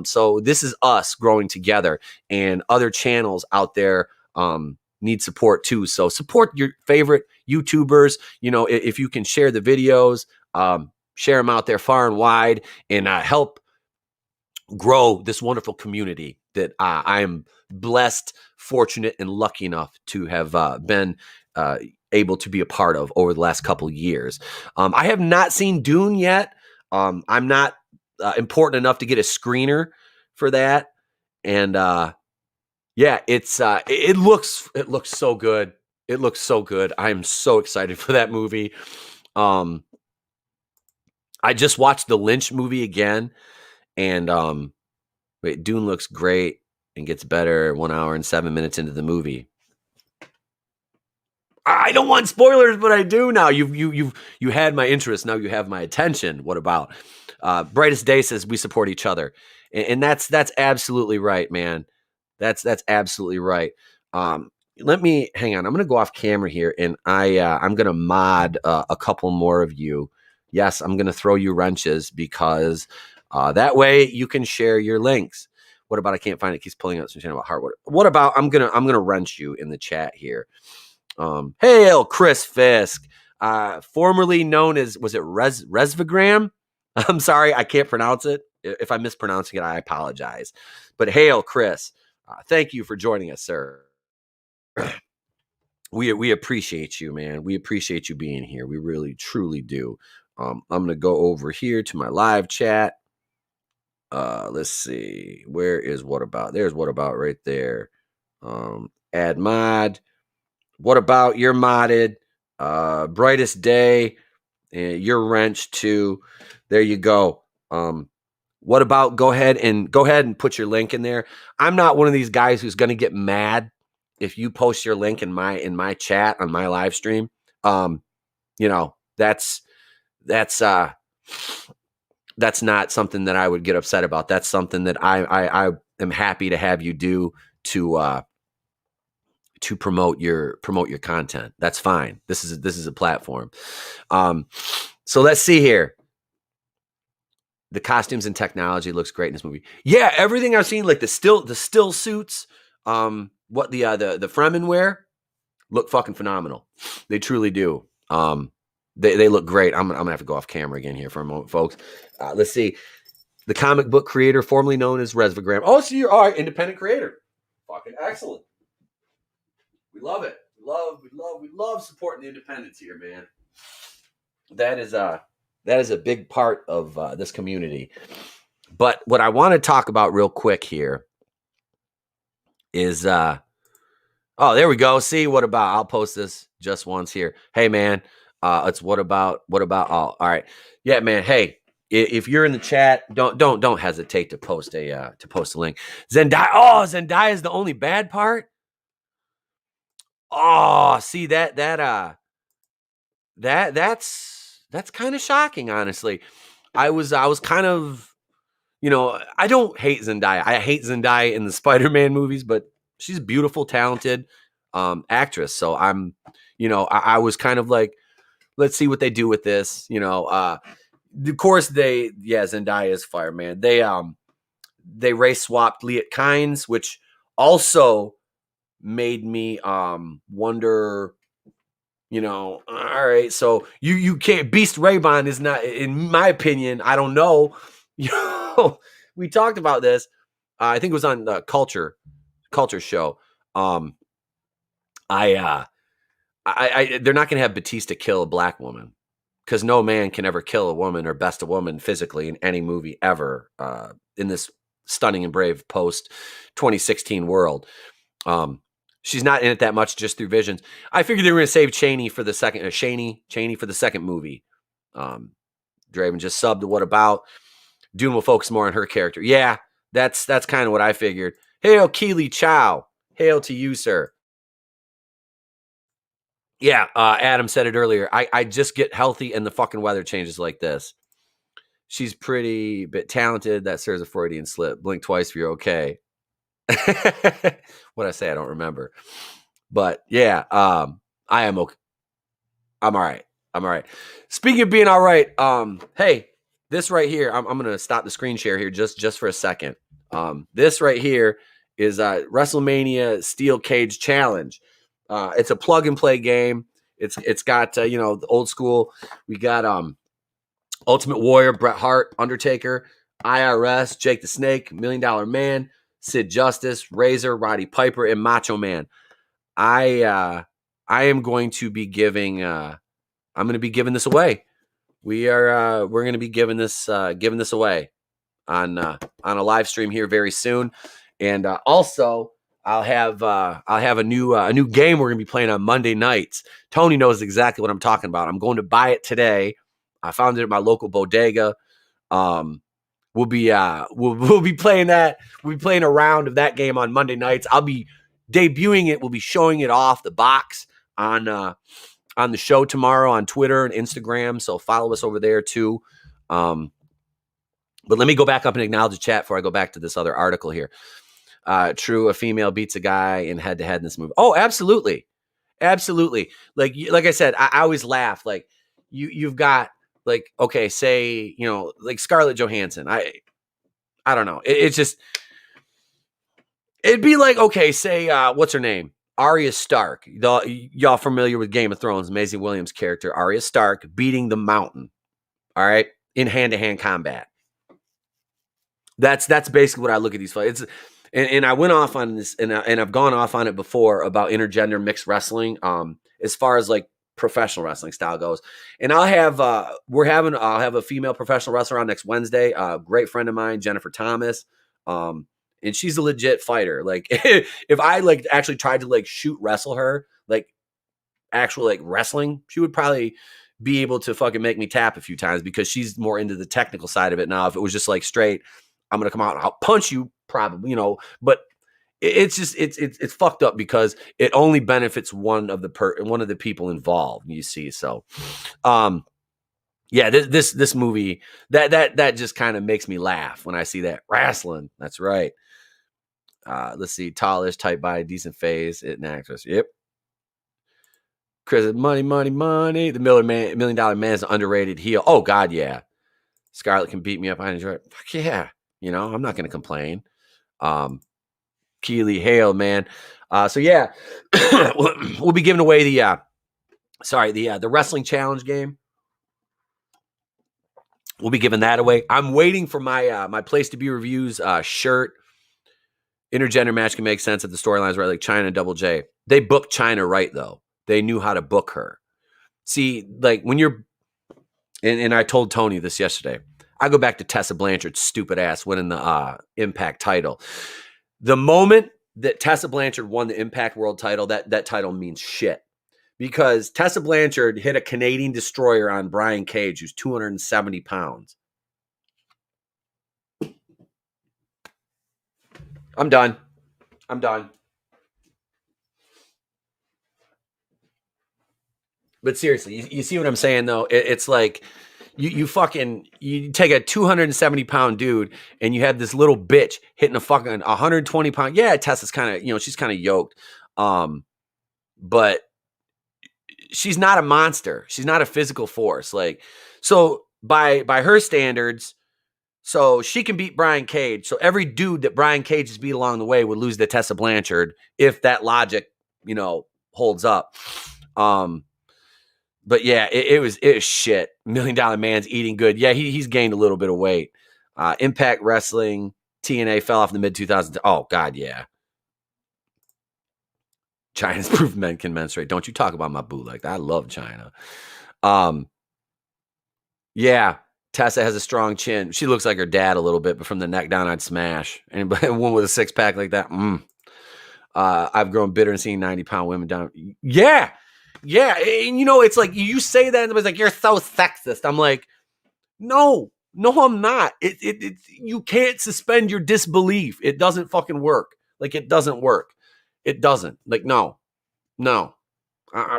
So this is us growing together, and other channels out there need support too. So support your favorite YouTubers. You know, if you can share the videos, share them out there far and wide, and help grow this wonderful community that I am blessed, fortunate, and lucky enough to have been able to be a part of over the last couple of years. I have not seen Dune yet. I'm not important enough to get a screener for that. And it looks so good. It looks so good. I'm so excited for that movie. I just watched the Lynch movie again, and Dune looks great and gets better 1 hour and 7 minutes into the movie. I don't want spoilers, but I do now. You had my interest. Now you have my attention. What about? Brightest Day says we support each other, and that's absolutely right, man. That's absolutely right. Let me hang on. I'm gonna go off camera here, and I'm gonna mod a couple more of you. Yes, I'm gonna throw you wrenches because that way you can share your links. What about? I can't find it. Keeps pulling out some channel about hardwood. What about? I'm gonna wrench you in the chat here. Hail Chris Fisk, formerly known as, was it Resvagram? I'm sorry, I can't pronounce it. If I'm mispronouncing it, I apologize. But hail Chris, thank you for joining us, sir. We appreciate you, man. We appreciate you being here. We really, truly do. I'm gonna go over here to my live chat. Let's see. Where is What About? There's What About right there. Add mod. What About? You're modded. Brightest Day. You're wrenched too. There you go. What About? Go ahead and put your link in there. I'm not one of these guys who's going to get mad if you post your link in my chat on my live stream. You know, that's not something that I would get upset about. That's something that I am happy to have you do to promote your content. That's fine. This is a platform. So let's see here. The costumes and technology looks great in this movie. Yeah, everything I've seen, like the still suits, what the Fremen wear, look fucking phenomenal. They truly do. They look great. I'm gonna have to go off camera again here for a moment, folks. Let's see. The comic book creator, formerly known as Resvagram. Oh, so you are independent creator. Fucking excellent. We love it. We love supporting the independents here, man. That is a big part of this community. But what I want to talk about real quick here is there we go. See, What About? I'll post this just once here. Hey man, it's what about all right. Yeah, man. Hey, if you're in the chat, don't hesitate to post a link. Zendaya is the only bad part. Oh, see that's kind of shocking, honestly. I was kind of, I don't hate Zendaya. I hate Zendaya in the Spider-Man movies, but she's a beautiful, talented actress. So I'm, I was kind of like, let's see what they do with this. Of course Zendaya is fire, man. They race swapped Liet Kynes, which also made me wonder, all right, so you can't. Beast Raybon is not, in my opinion, I don't know. We talked about this. I think it was on the Culture show. They're not going to have Batista kill a black woman, because no man can ever kill a woman or best a woman physically in any movie ever in this stunning and brave post 2016 world. She's not in it that much, just through visions. I figured they were going to save Cheney for the second, Cheney for the second movie. Draven just subbed to What About. Dune will focus more on her character. Yeah, that's kind of what I figured. Hail Keely Chow. Hail to you, sir. Yeah, Adam said it earlier. I just get healthy and the fucking weather changes like this. She's pretty bit talented. That serves a Freudian slip. Blink twice if you're okay. What I say, I don't remember. But yeah, I am okay. I'm all right. Speaking of being all right, hey, this right here, I'm gonna stop the screen share here just for a second. This right here is WrestleMania Steel Cage Challenge. It's a plug and play game. It's got the old school. We got Ultimate Warrior, Bret Hart, Undertaker, IRS, Jake the Snake, $1 Million Man, Sid Justice, Razor, Roddy Piper, and Macho Man. I am going to be giving this away. We're going to be giving this away on a live stream here very soon, and also I'll have a new game we're going to be playing on Monday nights. Tony knows exactly what I'm talking about. I'm going to buy it today. I found it at my local bodega. We'll be playing that. We'll be playing a round of that game on Monday nights. I'll be debuting it. We'll be showing it off the box on the show tomorrow on Twitter and Instagram. So follow us over there too. But let me go back up and acknowledge the chat before I go back to this other article here. True, a female beats a guy in head-to-head in this movie. Oh, absolutely. Like I said, I always laugh. Like you've got like, okay, say, like Scarlett Johansson. I don't know. It's just, it'd be like, okay, say, what's her name? Arya Stark. Y'all familiar with Game of Thrones, Maisie Williams' character, Arya Stark, beating the Mountain. All right, in hand-to-hand combat. That's basically what I look at these fights. And I went off on this, and I've gone off on it before about intergender mixed wrestling. As far as like professional wrestling style goes, and I'll have a female professional wrestler on next Wednesday. Great friend of mine, Jennifer Thomas. And she's a legit fighter. Like if I like actually tried to like shoot wrestle her, like actual like wrestling, she would probably be able to fucking make me tap a few times because she's more into the technical side of it. Now, if it was just like straight, I'm going to come out and I'll punch you probably, but it's just, it's fucked up because it only benefits one of the people involved, you see. So, yeah, this movie that just kind of makes me laugh when I see that wrestling. That's right. Let's see, tallish, type by, decent face, an actress. Yep. Chris, money. The $1 Million Man is an underrated heel. Oh God, yeah. Scarlett can beat me up. I enjoy it. Fuck yeah. I'm not going to complain. Keely Hale, man. So yeah, we'll be giving away the wrestling challenge game. We'll be giving that away. I'm waiting for my Place to Be reviews shirt. Intergender match can make sense if the storyline's right, like China and Double J. They booked China right, though. They knew how to book her. See, like when you're, and I told Tony this yesterday, I go back to Tessa Blanchard's stupid ass winning the Impact title. The moment that Tessa Blanchard won the Impact World title, that title means shit. Because Tessa Blanchard hit a Canadian destroyer on Brian Cage, who's 270 pounds. I'm done. But seriously, you see what I'm saying, though? It's like you take a 270-pound dude and you have this little bitch hitting a fucking 120-pound. Yeah, Tessa's kind of, she's kind of yoked. But she's not a monster. She's not a physical force. Like, so by her standards, so she can beat Brian Cage. So every dude that Brian Cage has beat along the way would lose to Tessa Blanchard if that logic, holds up. But yeah, it was shit. $1 Million Man's eating good. Yeah, he's gained a little bit of weight. Impact Wrestling, TNA fell off in the mid-2000s. Oh, God, yeah. China's proof men can menstruate. Don't you talk about my boo like that. I love China. Yeah, Tessa has a strong chin. She looks like her dad a little bit, but from the neck down, I'd smash. And one with a six-pack like that, I've grown bitter and seeing 90-pound women down. Yeah. Yeah. And you know, it's like you say that and it's like, you're so sexist. I'm like, no, I'm not. You can't suspend your disbelief. It doesn't fucking work. Like, it doesn't work. It doesn't. Like, no.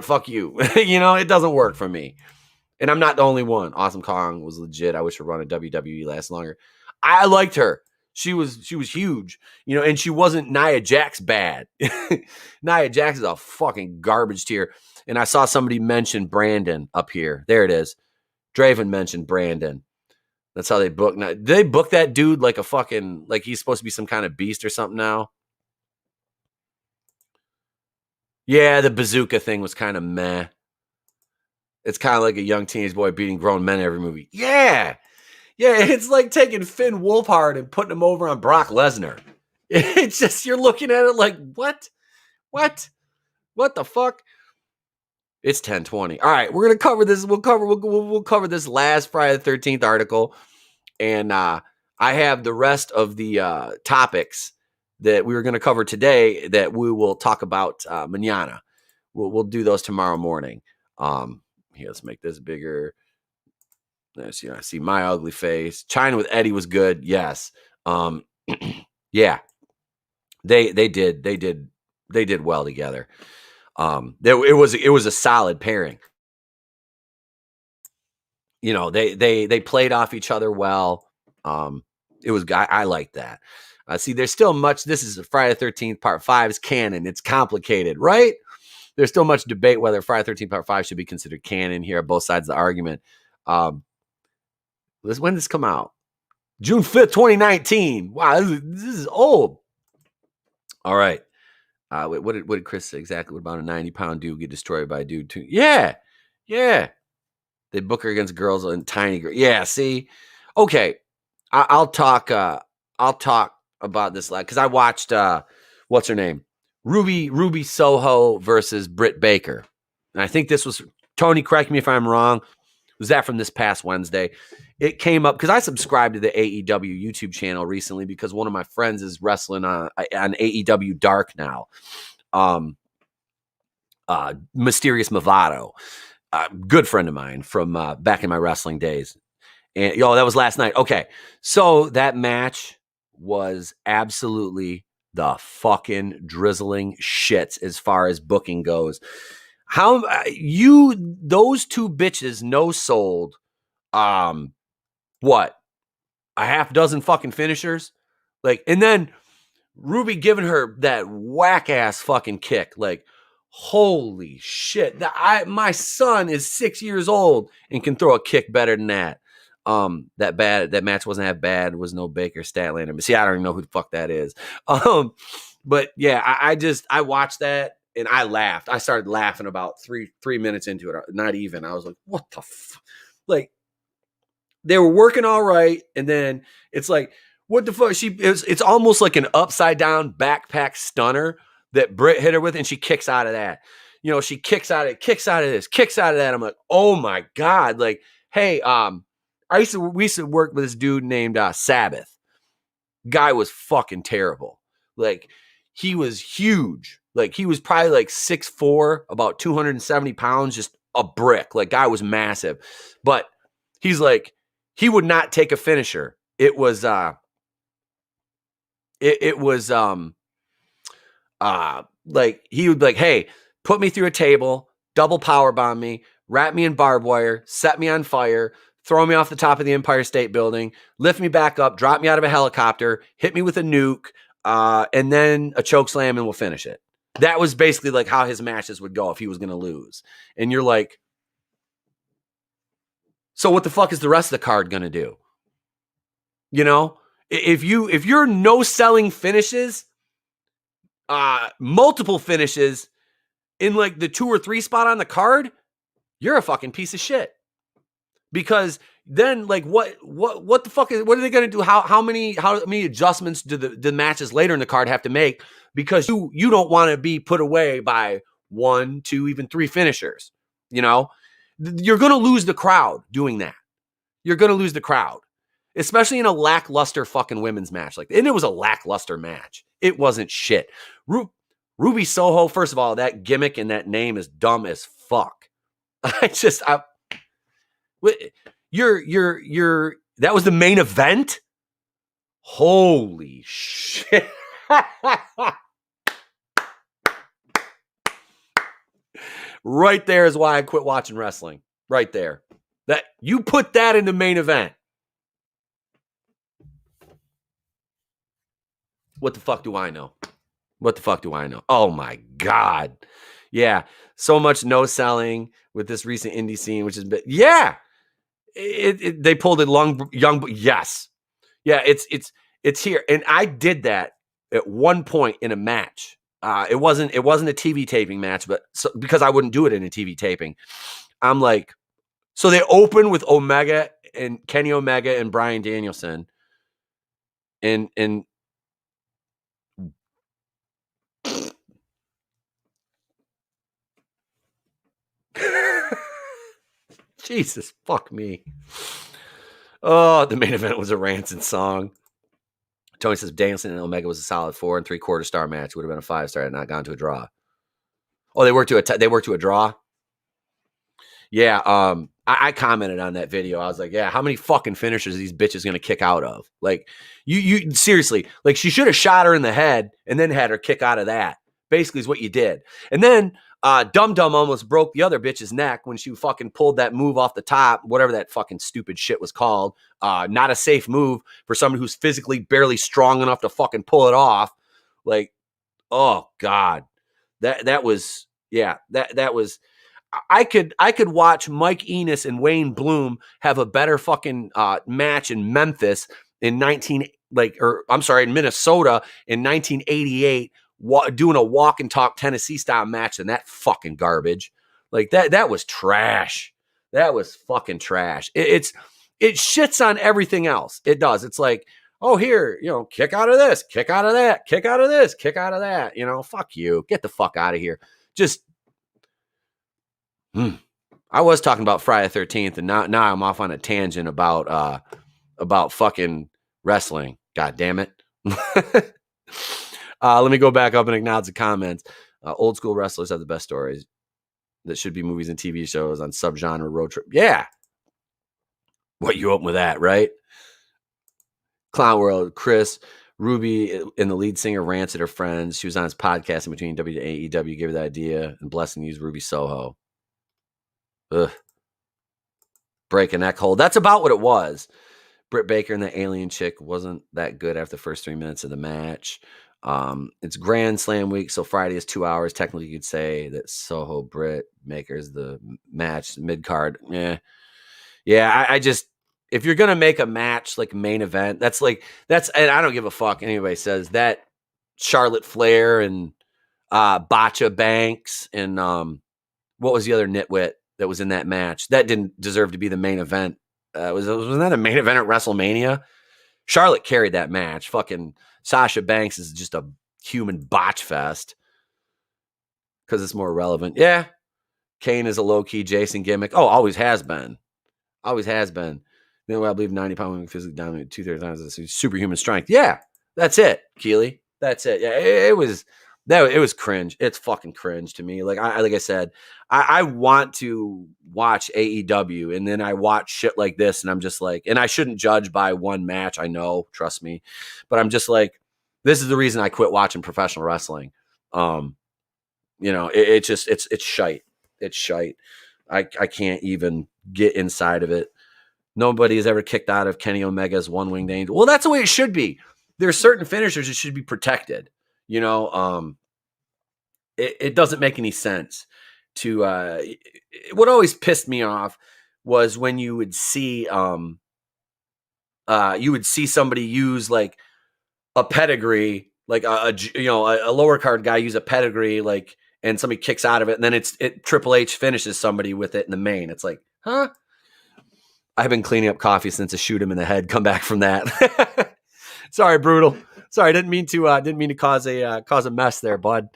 Fuck you. You know, it doesn't work for me. And I'm not the only one. Awesome Kong was legit. I wish her run a WWE last longer. I liked her. She was huge, you know, and she wasn't Nia Jax bad. Nia Jax is a fucking garbage tier. And I saw somebody mention Brandon up here. There it is. Draven mentioned Brandon. That's how they book. Now, did they book that dude like a fucking, like he's supposed to be some kind of beast or something now? Yeah, the bazooka thing was kind of meh. It's kind of like a young teenage boy beating grown men every movie. Yeah, it's like taking Finn Wolfhard and putting him over on Brock Lesnar. It's just, you're looking at it like, what the fuck? It's 10:20. All right, we're gonna cover this. We'll cover this last Friday the 13th article, and I have the rest of the topics that we were gonna cover today that we will talk about mañana. We'll do those tomorrow morning. Here, let's make this bigger. I see my ugly face. China with Eddie was good. Yes. Yeah. They did well together. It was a solid pairing. You know, they played off each other well. I like that. See, there's still much. This is Friday the 13th Part 5 is canon. It's complicated, right? There's still much debate whether Friday the 13th Part 5 should be considered canon here. Both sides of the argument. When did this come out? June 5th, 2019. Wow, this is old. All right. What did Chris say exactly? What about a 90-pound dude get destroyed by a dude too? Yeah. They book her against girls and tiny girls. Yeah, see? Okay. I'll talk about this because I watched what's her name? Ruby Soho versus Britt Baker. And I think this was, Tony, correct me if I'm wrong. Was that from this past Wednesday? It came up because I subscribed to the AEW YouTube channel recently because one of my friends is wrestling on AEW Dark now. Mysterious Movado, good friend of mine from back in my wrestling days. And that was last night. Okay, so that match was absolutely the fucking drizzling shits as far as booking goes. How those two bitches no sold what, a half dozen fucking finishers, like, and then Ruby giving her that whack ass fucking kick, like, holy shit, my son is 6 years old and can throw a kick better than that. That match wasn't that bad. It was no Baker Statlander, but see, I don't even know who the fuck that is. But yeah, I watched that and I laughed. I started laughing about three minutes into it. Not even. I was like, what the fuck? Like, they were working all right, and then it's like, what the fuck? It's almost like an upside down backpack stunner that Britt hit her with, and she kicks out of that. You know, she kicks out of this, kicks out of that. I'm like, oh my God. Like, hey, we used to work with this dude named Sabbath. Guy was fucking terrible. Like, he was huge. Like, he was probably like 6'4", about 270 pounds, just a brick. Like, guy was massive. But he's like, he would not take a finisher. It was like, he would be like, hey, put me through a table, double power bomb me, wrap me in barbed wire, set me on fire, throw me off the top of the Empire State Building, lift me back up, drop me out of a helicopter, hit me with a nuke, and then a choke slam, and we'll finish it. That was basically like how his matches would go if he was going to lose. And you're like, so what the fuck is the rest of the card going to do? You know, if you're no selling finishes, multiple finishes in like the 2 or 3 spot on the card, you're a fucking piece of shit. Because then, like, what the fuck what are they going to do? How many adjustments do the matches later in the card have to make? Because you don't want to be put away by 1, 2, even 3 finishers. You know, you're going to lose the crowd doing that. You're going to lose the crowd, especially in a lackluster fucking women's match. Like, and it was a lackluster match. It wasn't shit. Ruby Soho, first of all, that gimmick and that name is dumb as fuck. That was the main event? Holy shit. Right there is why I quit watching wrestling. Right there. That you put that in the main event. What the fuck do I know? What the fuck do I know? Oh my God. Yeah. So much no selling with this recent indie scene, which is, yeah. They pulled it young. Yes. Yeah. It's here. And I did that at one point in a match. It wasn't a TV taping match, but because I wouldn't do it in a TV taping, I'm like, so they open with Omega and Kenny Omega and Bryan Danielson. And Jesus, fuck me. Oh, the main event was a Rancid song. Tony says Danielson and Omega was a solid 4 3/4 star match. Would have been a 5-star had not gone to a draw. Oh, they worked to a draw. Yeah. I commented on that video. I was like, yeah, how many fucking finishers are these bitches going to kick out of? Like, you seriously, like, she should have shot her in the head and then had her kick out of that. Basically is what you did. And then Dum Dum almost broke the other bitch's neck when she fucking pulled that move off the top, whatever that fucking stupid shit was called. Not a safe move for somebody who's physically barely strong enough to fucking pull it off. Like, oh God. That was, yeah, that was, I could watch Mike Enos and Wayne Bloom have a better fucking match in Memphis in in Minnesota in 1988, doing a walk and talk Tennessee style match than that fucking garbage. Like that was trash. That was fucking trash. It shits on everything else. It does. It's like, oh, here, kick out of this, kick out of that, kick out of this, kick out of that. Fuck you. Get the fuck out of here. Just, I was talking about Friday the 13th, and now I'm off on a tangent about fucking wrestling. God damn it. Let me go back up and acknowledge the comments. Old school wrestlers have the best stories. That should be movies and TV shows on subgenre road trip. Yeah. What, you open with that, right? Clown World, Chris, Ruby and the lead singer Rancid are friends. She was on his podcast in between W and AEW, gave her the idea, and Blessing used Ruby Soho. Ugh. Break a neck hold. That's about what it was. Britt Baker and the alien chick wasn't that good after the first 3 minutes of the match. It's Grand Slam week, so Friday is 2 hours. Technically, you could say that Soho Britt Baker's the match mid card. Yeah. I just, if you're gonna make a match like main event, that's and I don't give a fuck anybody says that. Charlotte Flair and Botcha Banks and what was the other nitwit that was in that match that didn't deserve to be the main event? Wasn't that a main event at WrestleMania? Charlotte carried that match. Fucking Sasha Banks is just a human botch fest because it's more relevant. Yeah. Kane is a low-key Jason gimmick. Oh, always has been. Always has been. You know, I believe 90-pound women physically dominate 2/3 times of superhuman strength. Yeah, that's it, Keely. That's it. Yeah, it was cringe. It's fucking cringe to me. Like I said, I want to watch AEW, and then I watch shit like this, and I'm just like, and I shouldn't judge by one match. I know, trust me, but I'm just like, this is the reason I quit watching professional wrestling. It's shite. It's shite. I can't even get inside of it. Nobody has ever kicked out of Kenny Omega's one-winged angel. Well, that's the way it should be. There's certain finishers that should be protected. It doesn't make any sense to what always pissed me off was when you would see somebody use like a pedigree, like a lower card guy use a pedigree, like, and somebody kicks out of it, and then Triple H finishes somebody with it in the main. It's like, huh? I've been cleaning up coffee since I shoot him in the head. Come back from that. Sorry, brutal. Sorry, didn't mean to cause a mess there, bud.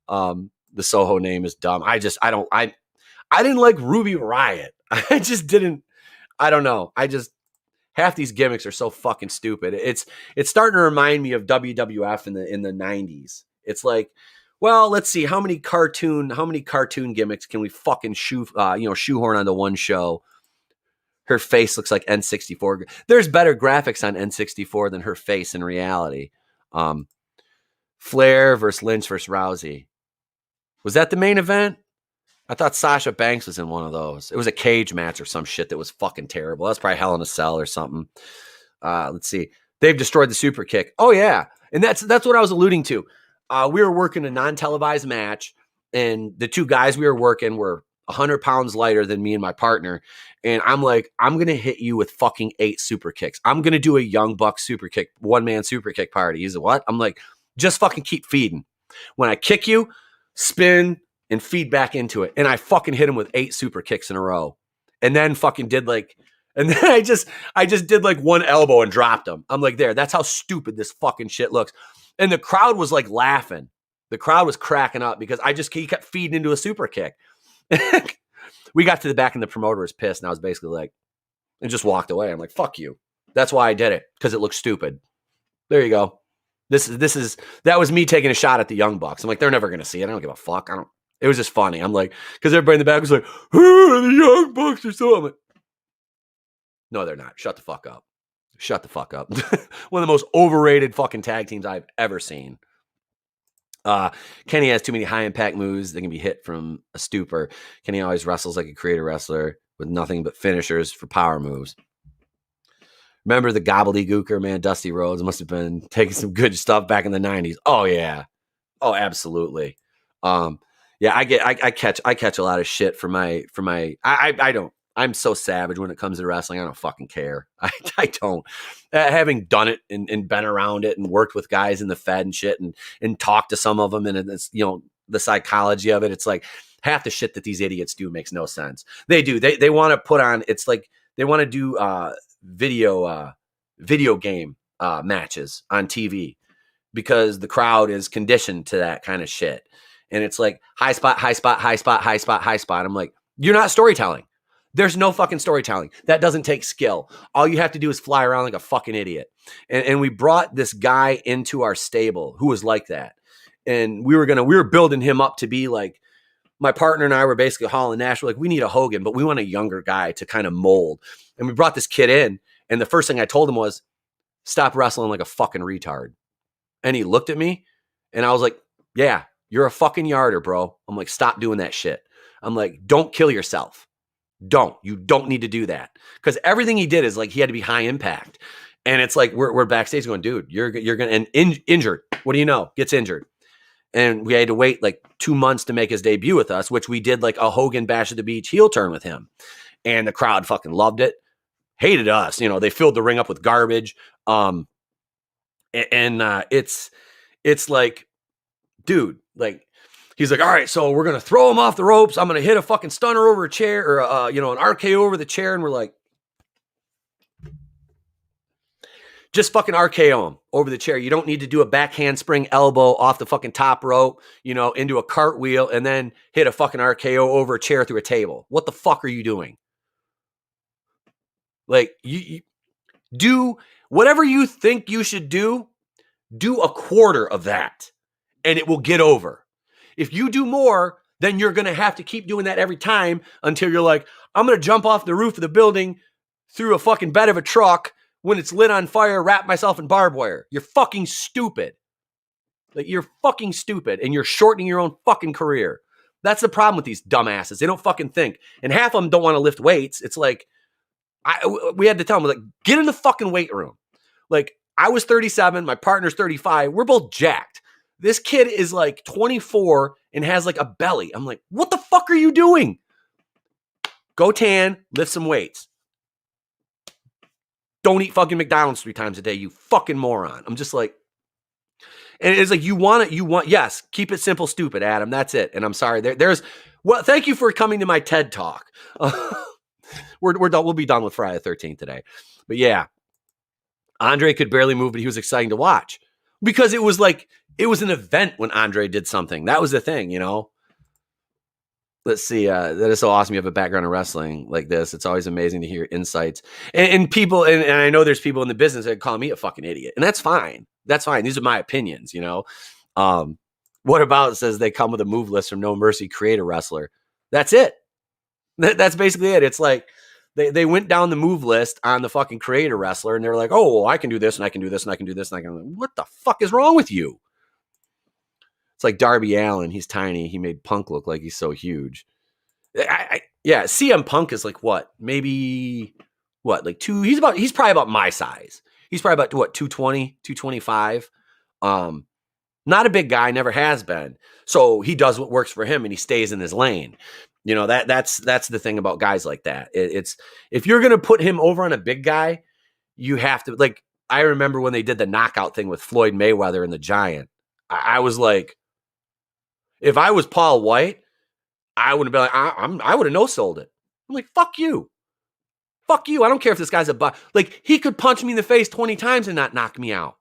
The Soho name is dumb. I didn't like Ruby Riot. I just didn't. I don't know. Half these gimmicks are so fucking stupid. It's starting to remind me of WWF in the 90s. It's like, well, let's see how many cartoon gimmicks can we fucking shoehorn onto one show. Her face looks like N64. There's better graphics on N64 than her face in reality. Flair versus Lynch versus Rousey. Was that the main event? I thought Sasha Banks was in one of those. It was a cage match or some shit that was fucking terrible. That's probably Hell in a Cell or something. Let's see. They've destroyed the super kick. Oh yeah, and that's what I was alluding to. We were working a non-televised match, and the two guys we were working were 100 pounds lighter than me and my partner. And I'm like, I'm going to hit you with fucking 8 super kicks. I'm going to do a Young Buck super kick, one-man super kick party. He's like, what? I'm like, just fucking keep feeding. When I kick you, spin and feed back into it. And I fucking hit him with 8 super kicks in a row. And then fucking did like, and then I just did like one elbow and dropped him. I'm like, there, that's how stupid this fucking shit looks. And the crowd was like laughing. The crowd was cracking up because he kept feeding into a super kick. We got to the back and the promoter was pissed, and I was basically like, and just walked away. I'm like, fuck you. That's why I did it, because it looks stupid. There you go. That was me taking a shot at the Young Bucks. I'm like, they're never gonna see it. I don't give a fuck. It was just funny. I'm like, because everybody in the back was like, the Young Bucks are so. I'm like, no, they're not. Shut the fuck up. Shut the fuck up. One of the most overrated fucking tag teams I've ever seen. Kenny has too many high impact moves that can be hit from a stupor. Kenny always wrestles like a creator wrestler with nothing but finishers for power moves. Remember the gobbledygooker, man? Dusty Rhodes must have been taking some good stuff back in the 90s. Oh yeah. Oh, absolutely. Yeah, I catch a lot of shit for my I'm so savage when it comes to wrestling. I don't fucking care. I don't. Having done it and been around it and worked with guys in the Fed and shit and talked to some of them, and it's, the psychology of it, it's like half the shit that these idiots do makes no sense. They do. They want to put on, it's like they want to do video game matches on TV because the crowd is conditioned to that kind of shit. And it's like high spot, high spot, high spot, high spot, high spot. I'm like, you're not storytelling. There's no fucking storytelling. That doesn't take skill. All you have to do is fly around like a fucking idiot. And we brought this guy into our stable who was like that. And we were building him up to be like, my partner and I were basically hauling Nash. We're like, we need a Hogan, but we want a younger guy to kind of mold. And we brought this kid in. And the first thing I told him was, stop wrestling like a fucking retard. And he looked at me and I was like, yeah, you're a fucking yarder, bro. I'm like, stop doing that shit. I'm like, don't kill yourself. You don't need to do that. Because everything he did is like, he had to be high impact. And it's like, we're backstage going, dude, you're going to, injured. What do you know? Gets injured. And we had to wait like 2 months to make his debut with us, which we did like a Hogan Bash at the Beach heel turn with him. And the crowd fucking loved it. Hated us. They filled the ring up with garbage. It's like, dude, like, he's like, all right, so we're going to throw him off the ropes. I'm going to hit a fucking stunner over a chair or, an RKO over the chair. And we're like, just fucking RKO him over the chair. You don't need to do a back handspring elbow off the fucking top rope, into a cartwheel and then hit a fucking RKO over a chair through a table. What the fuck are you doing? Like, you do whatever you think you should do a quarter of that and it will get over. If you do more, then you're going to have to keep doing that every time until you're like, I'm going to jump off the roof of the building through a fucking bed of a truck when it's lit on fire, wrap myself in barbed wire. You're fucking stupid. Like, you're fucking stupid and you're shortening your own fucking career. That's the problem with these dumbasses. They don't fucking think. And half of them don't want to lift weights. It's like, we had to tell them, like, get in the fucking weight room. Like, I was 37, my partner's 35. We're both jacked. This kid is like 24 and has like a belly. I'm like, what the fuck are you doing? Go tan, lift some weights. Don't eat fucking McDonald's 3 times a day, you fucking moron. I'm just like, and it's like, yes, keep it simple, stupid, Adam. That's it. And I'm sorry. Thank you for coming to my TED Talk. We're done. We'll be done with Friday the 13th today. But yeah, Andre could barely move, but he was exciting to watch because it was an event when Andre did something. That was the thing, Let's see. That is so awesome. You have a background in wrestling like this. It's always amazing to hear insights and people. And I know there's people in the business that call me a fucking idiot, and that's fine. That's fine. These are my opinions, What About says they come with a move list from No Mercy Creator Wrestler. That's it. That's basically it. It's like they went down the move list on the fucking Creator Wrestler, and they're like, oh, well, I can do this, and I can do this, and I can do this, and I can. What the fuck is wrong with you? It's like Darby Allin. He's tiny. He made Punk look like he's so huge. Yeah, CM Punk is like what? Maybe what? Like he's probably about my size. He's probably about what, 220, 225. Not a big guy, never has been. So he does what works for him and he stays in his lane. You know, that's the thing about guys like that. It's if you're gonna put him over on a big guy, you have to, like, I remember when they did the knockout thing with Floyd Mayweather and the Giant. I was like, if I was Paul White, I would have been like, I would have no-sold it. I'm like, fuck you. Fuck you. I don't care if this guy's a butt. Like, he could punch me in the face 20 times and not knock me out.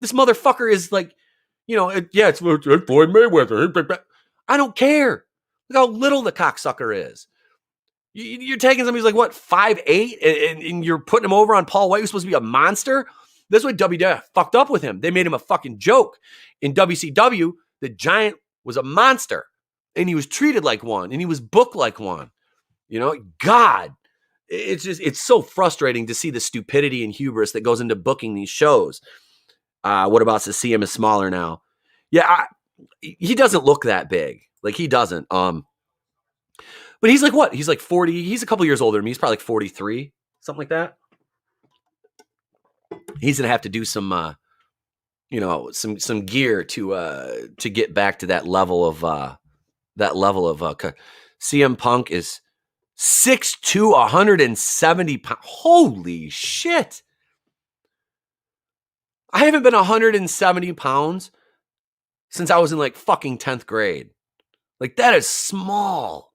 This motherfucker is like, you know, it's Floyd Mayweather. I don't care. Look how little the cocksucker is. You're taking somebody who's like, what, 5'8", and you're putting him over on Paul White, who's supposed to be a monster? That's what WWF fucked up with him. They made him a fucking joke. In WCW, the Giant was a monster. And he was treated like one, and he was booked like one. You know, God, it's so frustrating to see the stupidity and hubris that goes into booking these shows. What About to see him is smaller now? Yeah, he doesn't look that big. Like, he doesn't. But he's like what? He's like 40. He's a couple years older than me. He's probably like 43, something like that. He's gonna have to do some, some gear to get back to that level of. CM Punk is 6'2", 170 pounds. Holy shit. I haven't been 170 pounds since I was in like fucking 10th grade. Like, that is small.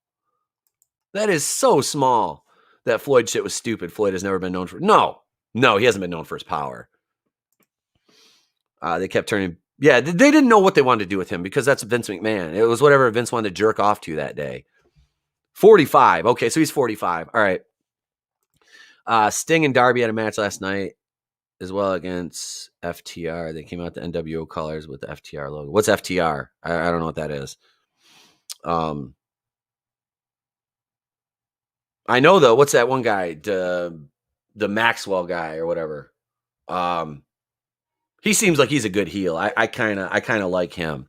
That is so small. That Floyd shit was stupid. Floyd has never been known for... No, he hasn't been known for his power. They kept turning... Yeah, they didn't know what they wanted to do with him because that's Vince McMahon. It was whatever Vince wanted to jerk off to that day. 45. Okay, so he's 45. All right. Sting and Darby had a match last night as well against FTR. They came out the NWO colors with the FTR logo. What's FTR? I don't know what that is. I know, though. What's that one guy? The Maxwell guy or whatever. He seems like he's a good heel. I kind of like him.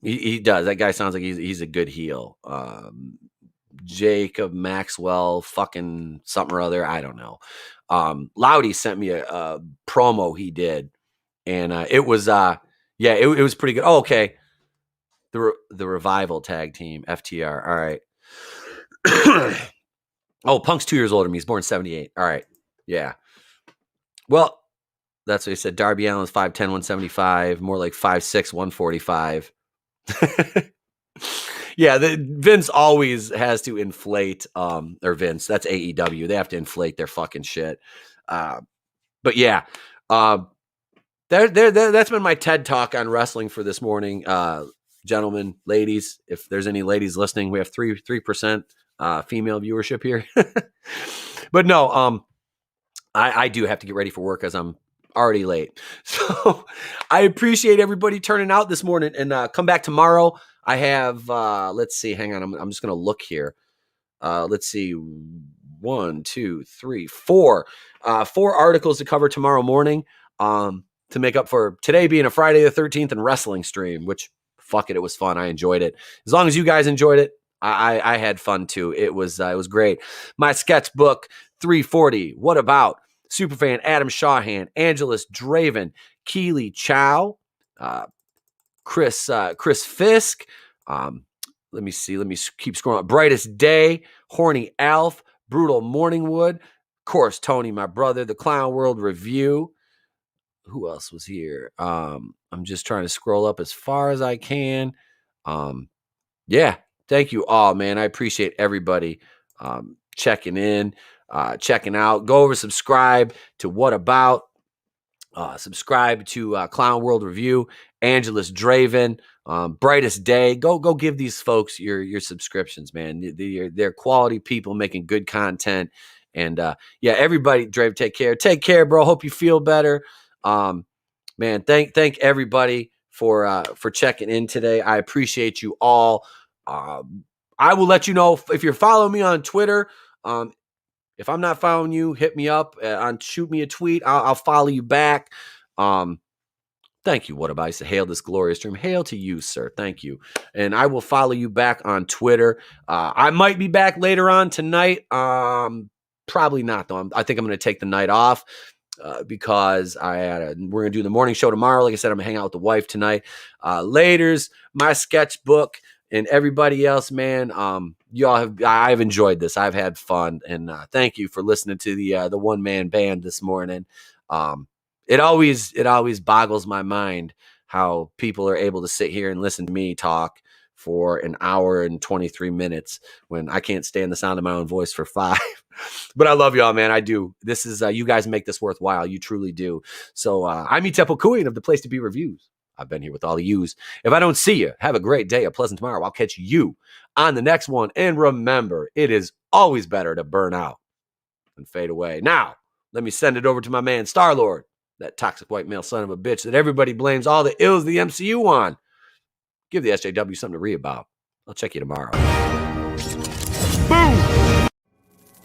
He does. That guy sounds like he's a good heel. Jacob Maxwell, fucking something or other. I don't know. Loudy sent me a promo he did, and it was it was pretty good. Oh, okay. The Revival tag team, FTR. All right. Oh, Punk's 2 years older than me. He's born 78. All right. Yeah. Well, that's what he said. Darby Allin's 5'10", 175, more like 5'6", 145. Yeah, Vince always has to inflate, or Vince, that's AEW. They have to inflate their fucking shit. But yeah, that's been my TED Talk on wrestling for this morning. Gentlemen, ladies, if there's any ladies listening, we have 3% female viewership here. But no, I do have to get ready for work as I'm already late. So I appreciate everybody turning out this morning, and come back tomorrow. I have, let's see, hang on. I'm just going to look here. Let's see. 1, 2, 3, 4. 4 articles to cover tomorrow morning, to make up for today being a Friday the 13th and wrestling stream, which fuck it was fun. I enjoyed it. As long as you guys enjoyed it, I had fun too. It was great. My sketchbook 340. What About? Superfan Adam Shawhan, Angelus Draven, Keely Chow, Chris Fisk. Let me see. Let me keep scrolling. Brightest Day, Horny Alf, Brutal Morningwood, of course, Tony, my brother, the Clown World Review. Who else was here? I'm just trying to scroll up as far as I can. Yeah, thank you all, man. I appreciate everybody checking in, checking out. Go over, subscribe to What About. Subscribe to Clown World Review, Angelus Draven, Brightest Day. Go give these folks your subscriptions, man. They're quality people making good content. And yeah, everybody, Drave, take care. Take care, bro. Hope you feel better. Man, thank everybody for checking in today. I appreciate you all. I will let you know if you're following me on Twitter. If I'm not following you, hit me up shoot me a tweet. I'll follow you back. Thank you, What About Ice, to hail this glorious dream. Hail to you, sir. Thank you. And I will follow you back on Twitter. I might be back later on tonight. Probably not, though. I think I'm going to take the night off because we're going to do the morning show tomorrow. Like I said, I'm going to hang out with the wife tonight. Later's my sketchbook and everybody else, man. I've enjoyed this. I've had fun. And thank you for listening to the one-man band this morning. It always boggles my mind how people are able to sit here and listen to me talk for an hour and 23 minutes when I can't stand the sound of my own voice for 5. But I love y'all, man. I do. This is you guys make this worthwhile. You truly do. So I'm Itepo Kuin of the Place to Be Reviews. I've been here with all the yous. If I don't see you, have a great day, a pleasant tomorrow. I'll catch you on the next one. And remember, it is always better to burn out than fade away. Now, let me send it over to my man, Star-Lord. That toxic white male son of a bitch that everybody blames all the ills of the MCU on. Give the SJW something to read about. I'll check you tomorrow. Boom!